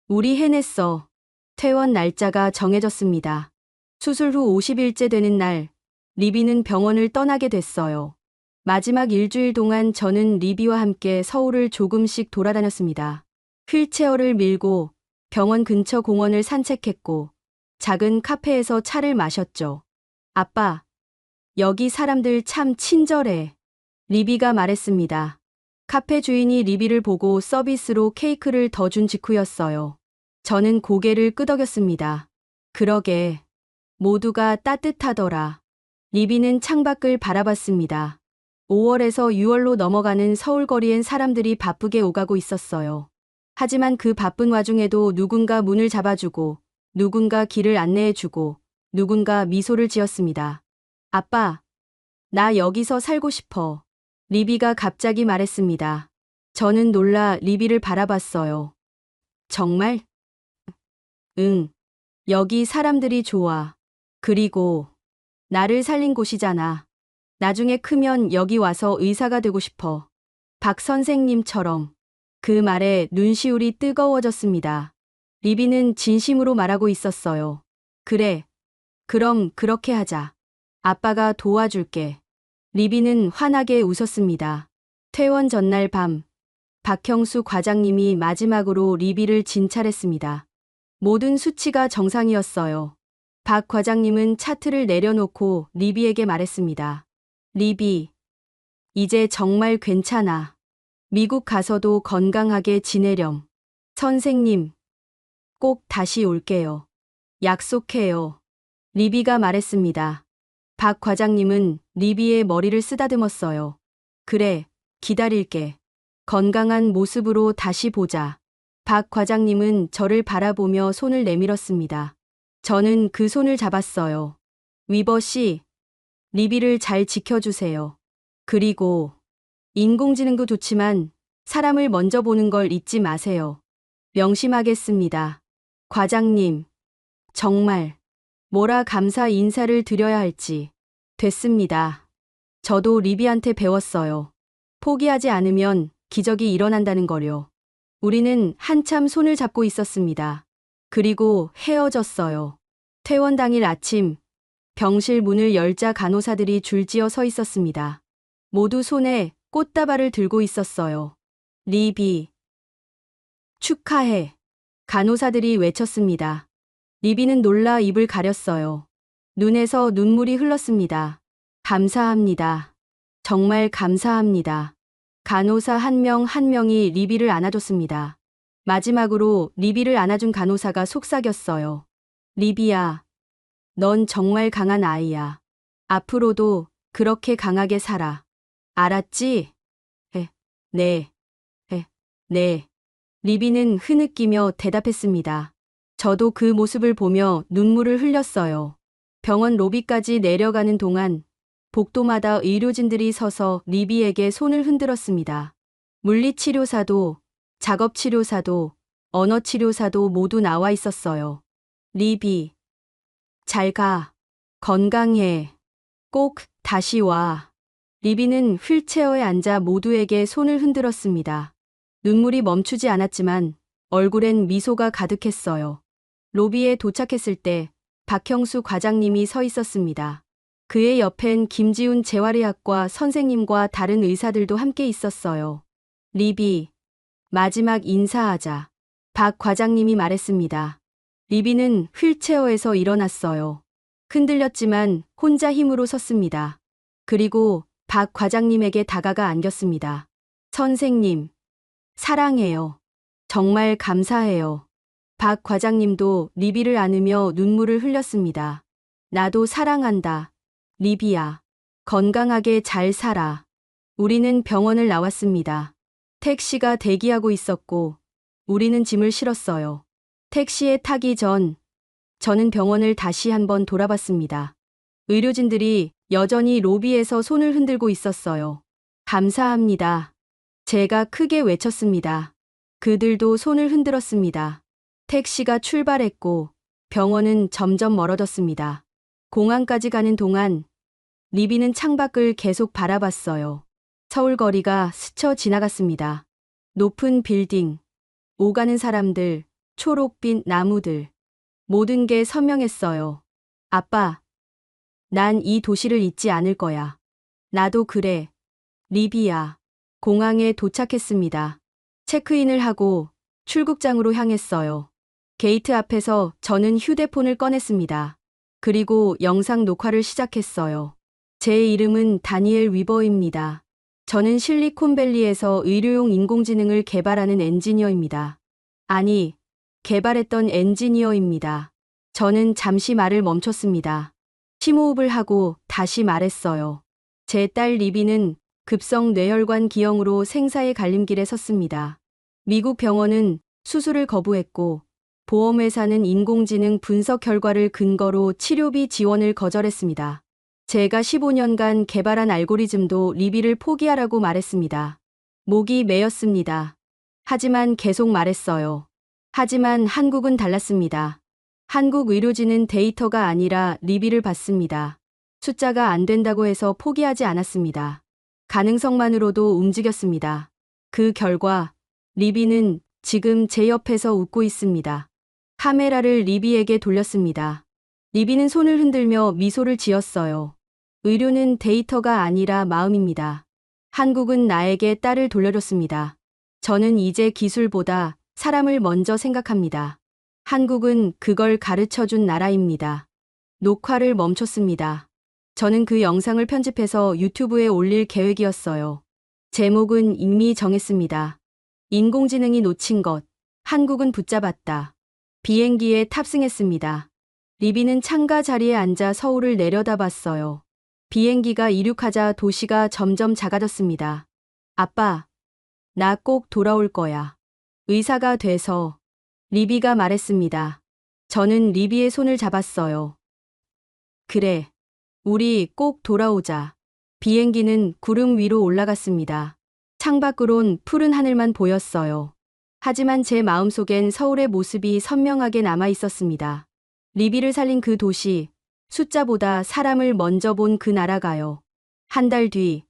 Speaker 2: 우리 해냈어. 퇴원 날짜가 정해졌습니다. 수술 후 50일째 되는 날, 리비는 병원을 떠나게 됐어요. 마지막 일주일 동안 저는 리비와 함께 서울을 조금씩 돌아다녔습니다. 휠체어를 밀고 병원 근처 공원을 산책했고 작은 카페에서 차를 마셨죠. 아빠, 여기 사람들 참 친절해. 리비가 말했습니다. 카페 주인이 리비를 보고 서비스로 케이크를 더 준 직후였어요. 저는 고개를 끄덕였습니다. 그러게, 모두가 따뜻하더라. 리비는 창밖을 바라봤습니다. 5월에서 6월로 넘어가는 서울거리엔 사람들이 바쁘게 오가고 있었어요. 하지만 그 바쁜 와중에도 누군가 문을 잡아주고, 누군가 길을 안내해주고, 누군가 미소를 지었습니다. 아빠, 나 여기서 살고 싶어. 리비가 갑자기 말했습니다. 저는 놀라 리비를 바라봤어요. 정말? 응. 여기 사람들이 좋아. 그리고 나를 살린 곳이잖아. 나중에 크면 여기 와서 의사가 되고 싶어. 박 선생님처럼. 그 말에 눈시울이 뜨거워졌습니다. 리비는 진심으로 말하고 있었어요. 그래. 그럼 그렇게 하자. 아빠가 도와줄게. 리비는 환하게 웃었습니다. 퇴원 전날 밤, 박형수 과장님이 마지막으로 리비를 진찰했습니다. 모든 수치가 정상이었어요. 박 과장님은 차트를 내려놓고 리비에게 말했습니다. 리비, 이제 정말 괜찮아. 미국 가서도 건강하게 지내렴. 선생님, 꼭 다시 올게요. 약속해요. 리비가 말했습니다. 박 과장님은 리비의 머리를 쓰다듬었어요. 그래, 기다릴게. 건강한 모습으로 다시 보자. 박 과장님은 저를 바라보며 손을 내밀었습니다. 저는 그 손을 잡았어요. 위버 씨, 리비를 잘 지켜주세요. 그리고 인공지능도 좋지만 사람을 먼저 보는 걸 잊지 마세요. 명심하겠습니다. 과장님, 정말 뭐라 감사 인사를 드려야 할지. 됐습니다. 저도 리비한테 배웠어요. 포기하지 않으면 기적이 일어난다는 거요. 우리는 한참 손을 잡고 있었습니다. 그리고 헤어졌어요. 퇴원 당일 아침, 병실 문을 열자 간호사들이 줄지어 서 있었습니다. 모두 손에 꽃다발을 들고 있었어요. 리비, 축하해. 간호사들이 외쳤습니다. 리비는 놀라 입을 가렸어요. 눈에서 눈물이 흘렀습니다. 감사합니다. 정말 감사합니다. 간호사 한 명 한 명이 리비를 안아줬습니다. 마지막으로 리비를 안아준 간호사가 속삭였어요. 리비야, 넌 정말 강한 아이야. 앞으로도 그렇게 강하게 살아. 알았지? 네. 네. 리비는 흐느끼며 대답했습니다. 저도 그 모습을 보며 눈물을 흘렸어요. 병원 로비까지 내려가는 동안 복도마다 의료진들이 서서 리비에게 손을 흔들었습니다. 물리치료사도, 작업치료사도, 언어치료사도 모두 나와 있었어요. 리비, 잘 가. 건강해. 꼭 다시 와. 리비는 휠체어에 앉아 모두에게 손을 흔들었습니다. 눈물이 멈추지 않았지만 얼굴엔 미소가 가득했어요. 로비에 도착했을 때 박형수 과장님이 서 있었습니다. 그의 옆엔 김지훈 재활의학과 선생님과 다른 의사들도 함께 있었어요. 리비, 마지막 인사하자. 박 과장님이 말했습니다. 리비는 휠체어에서 일어났어요. 흔들렸지만 혼자 힘으로 섰습니다. 그리고 박 과장님에게 다가가 안겼습니다. 선생님, 사랑해요. 정말 감사해요. 박 과장님도 리비를 안으며 눈물을 흘렸습니다. 나도 사랑한다. 리비야, 건강하게 잘 살아. 우리는 병원을 나왔습니다. 택시가 대기하고 있었고 우리는 짐을 실었어요. 택시에 타기 전 저는 병원을 다시 한번 돌아봤습니다. 의료진들이 여전히 로비에서 손을 흔들고 있었어요. 감사합니다. 제가 크게 외쳤습니다. 그들도 손을 흔들었습니다. 택시가 출발했고 병원은 점점 멀어졌습니다. 공항까지 가는 동안 리비는 창밖을 계속 바라봤어요. 서울 거리가 스쳐 지나갔습니다. 높은 빌딩, 오가는 사람들, 초록빛 나무들. 모든 게 선명했어요. 아빠, 난 이 도시를 잊지 않을 거야. 나도 그래. 리비아. 공항에 도착했습니다. 체크인을 하고 출국장으로 향했어요. 게이트 앞에서 저는 휴대폰을 꺼냈습니다. 그리고 영상 녹화를 시작했어요. 제 이름은 다니엘 위버입니다. 저는 실리콘밸리에서 의료용 인공지능을 개발하는 엔지니어입니다. 아니, 개발했던 엔지니어입니다. 저는 잠시 말을 멈췄습니다. 심호흡을 하고 다시 말했어요. 제 딸 리비는 급성 뇌혈관 기형으로 생사의 갈림길에 섰습니다. 미국 병원은 수술을 거부했고 보험회사는 인공지능 분석 결과를 근거로 치료비 지원을 거절했습니다. 제가 15년간 개발한 알고리즘도 리비를 포기하라고 말했습니다. 목이 메였습니다. 하지만 계속 말했어요. 하지만 한국은 달랐습니다. 한국 의료진은 데이터가 아니라 리비를 받습니다. 숫자가 안 된다고 해서 포기하지 않았습니다. 가능성만으로도 움직였습니다. 그 결과 리비는 지금 제 옆에서 웃고 있습니다. 카메라를 리비에게 돌렸습니다. 리비는 손을 흔들며 미소를 지었어요. 의료는 데이터가 아니라 마음입니다. 한국은 나에게 딸을 돌려줬습니다. 저는 이제 기술보다 사람을 먼저 생각합니다. 한국은 그걸 가르쳐준 나라입니다. 녹화를 멈췄습니다. 저는 그 영상을 편집해서 유튜브에 올릴 계획이었어요. 제목은 이미 정했습니다. 인공지능이 놓친 것, 한국은 붙잡았다. 비행기에 탑승했습니다. 리비는 창가 자리에 앉아 서울을 내려다봤어요. 비행기가 이륙하자 도시가 점점 작아졌습니다. 아빠, 나 꼭 돌아올 거야. 의사가 돼서. 리비가 말했습니다. 저는 리비의 손을 잡았어요. 그래, 우리 꼭 돌아오자. 비행기는 구름 위로 올라갔습니다. 창밖으론 푸른 하늘만 보였어요. 하지만 제 마음속엔 서울의 모습이 선명하게 남아 있었습니다. 리비를 살린 그 도시, 숫자보다 사람을 먼저 본 그 나라가요. 한 달 뒤,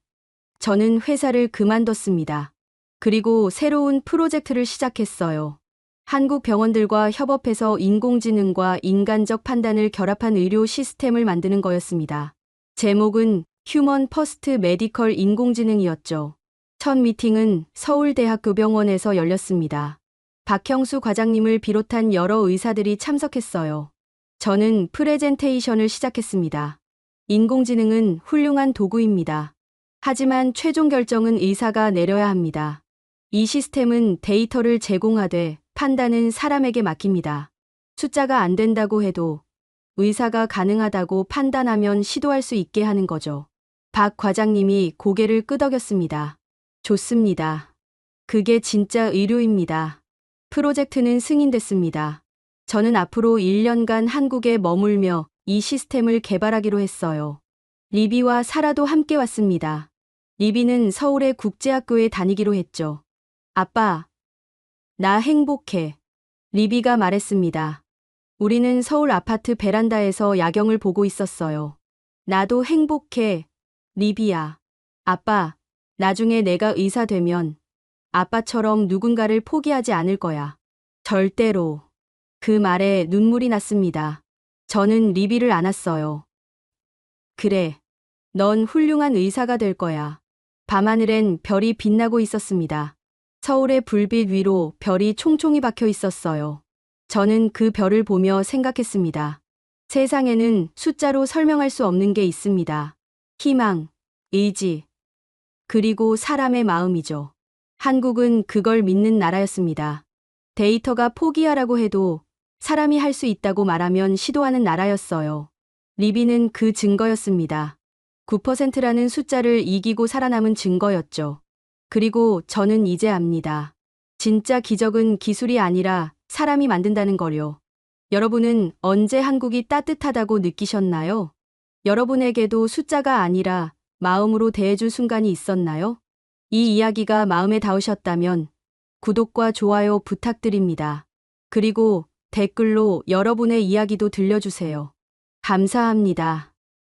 Speaker 2: 저는 회사를 그만뒀습니다. 그리고 새로운 프로젝트를 시작했어요. 한국 병원들과 협업해서 인공지능과 인간적 판단을 결합한 의료 시스템을 만드는 거였습니다. 제목은 휴먼 퍼스트 메디컬 인공지능이었죠. 첫 미팅은 서울대학교병원에서 열렸습니다. 박형수 과장님을 비롯한 여러 의사들이 참석했어요. 저는 프레젠테이션을 시작했습니다. 인공지능은 훌륭한 도구입니다. 하지만 최종 결정은 의사가 내려야 합니다. 이 시스템은 데이터를 제공하되 판단은 사람에게 맡깁니다. 숫자가 안 된다고 해도 의사가 가능하다고 판단하면 시도할 수 있게 하는 거죠. 박 과장님이 고개를 끄덕였습니다. 좋습니다. 그게 진짜 의료입니다. 프로젝트는 승인됐습니다. 저는 앞으로 1년간 한국에 머물며 이 시스템을 개발하기로 했어요. 리비와 사라도 함께 왔습니다. 리비는 서울의 국제학교에 다니기로 했죠. 아빠, 나 행복해. 리비가 말했습니다. 우리는 서울 아파트 베란다에서 야경을 보고 있었어요. 나도 행복해, 리비야. 아빠, 나중에 내가 의사 되면 아빠처럼 누군가를 포기하지 않을 거야. 절대로. 그 말에 눈물이 났습니다. 저는 리비를 안았어요. 그래, 넌 훌륭한 의사가 될 거야. 밤하늘엔 별이 빛나고 있었습니다. 서울의 불빛 위로 별이 총총히 박혀 있었어요. 저는 그 별을 보며 생각했습니다. 세상에는 숫자로 설명할 수 없는 게 있습니다. 희망, 의지, 그리고 사람의 마음이죠. 한국은 그걸 믿는 나라였습니다. 데이터가 포기하라고 해도 사람이 할 수 있다고 말하면 시도하는 나라였어요. 리비는 그 증거였습니다. 9%라는 숫자를 이기고 살아남은 증거였죠. 그리고 저는 이제 압니다. 진짜 기적은 기술이 아니라 사람이 만든다는 거요. 여러분은 언제 한국이 따뜻하다고 느끼셨나요? 여러분에게도 숫자가 아니라 마음으로 대해줄 순간이 있었나요? 이 이야기가 마음에 닿으셨다면 구독과 좋아요 부탁드립니다. 그리고 댓글로 여러분의 이야기도 들려주세요. 감사합니다.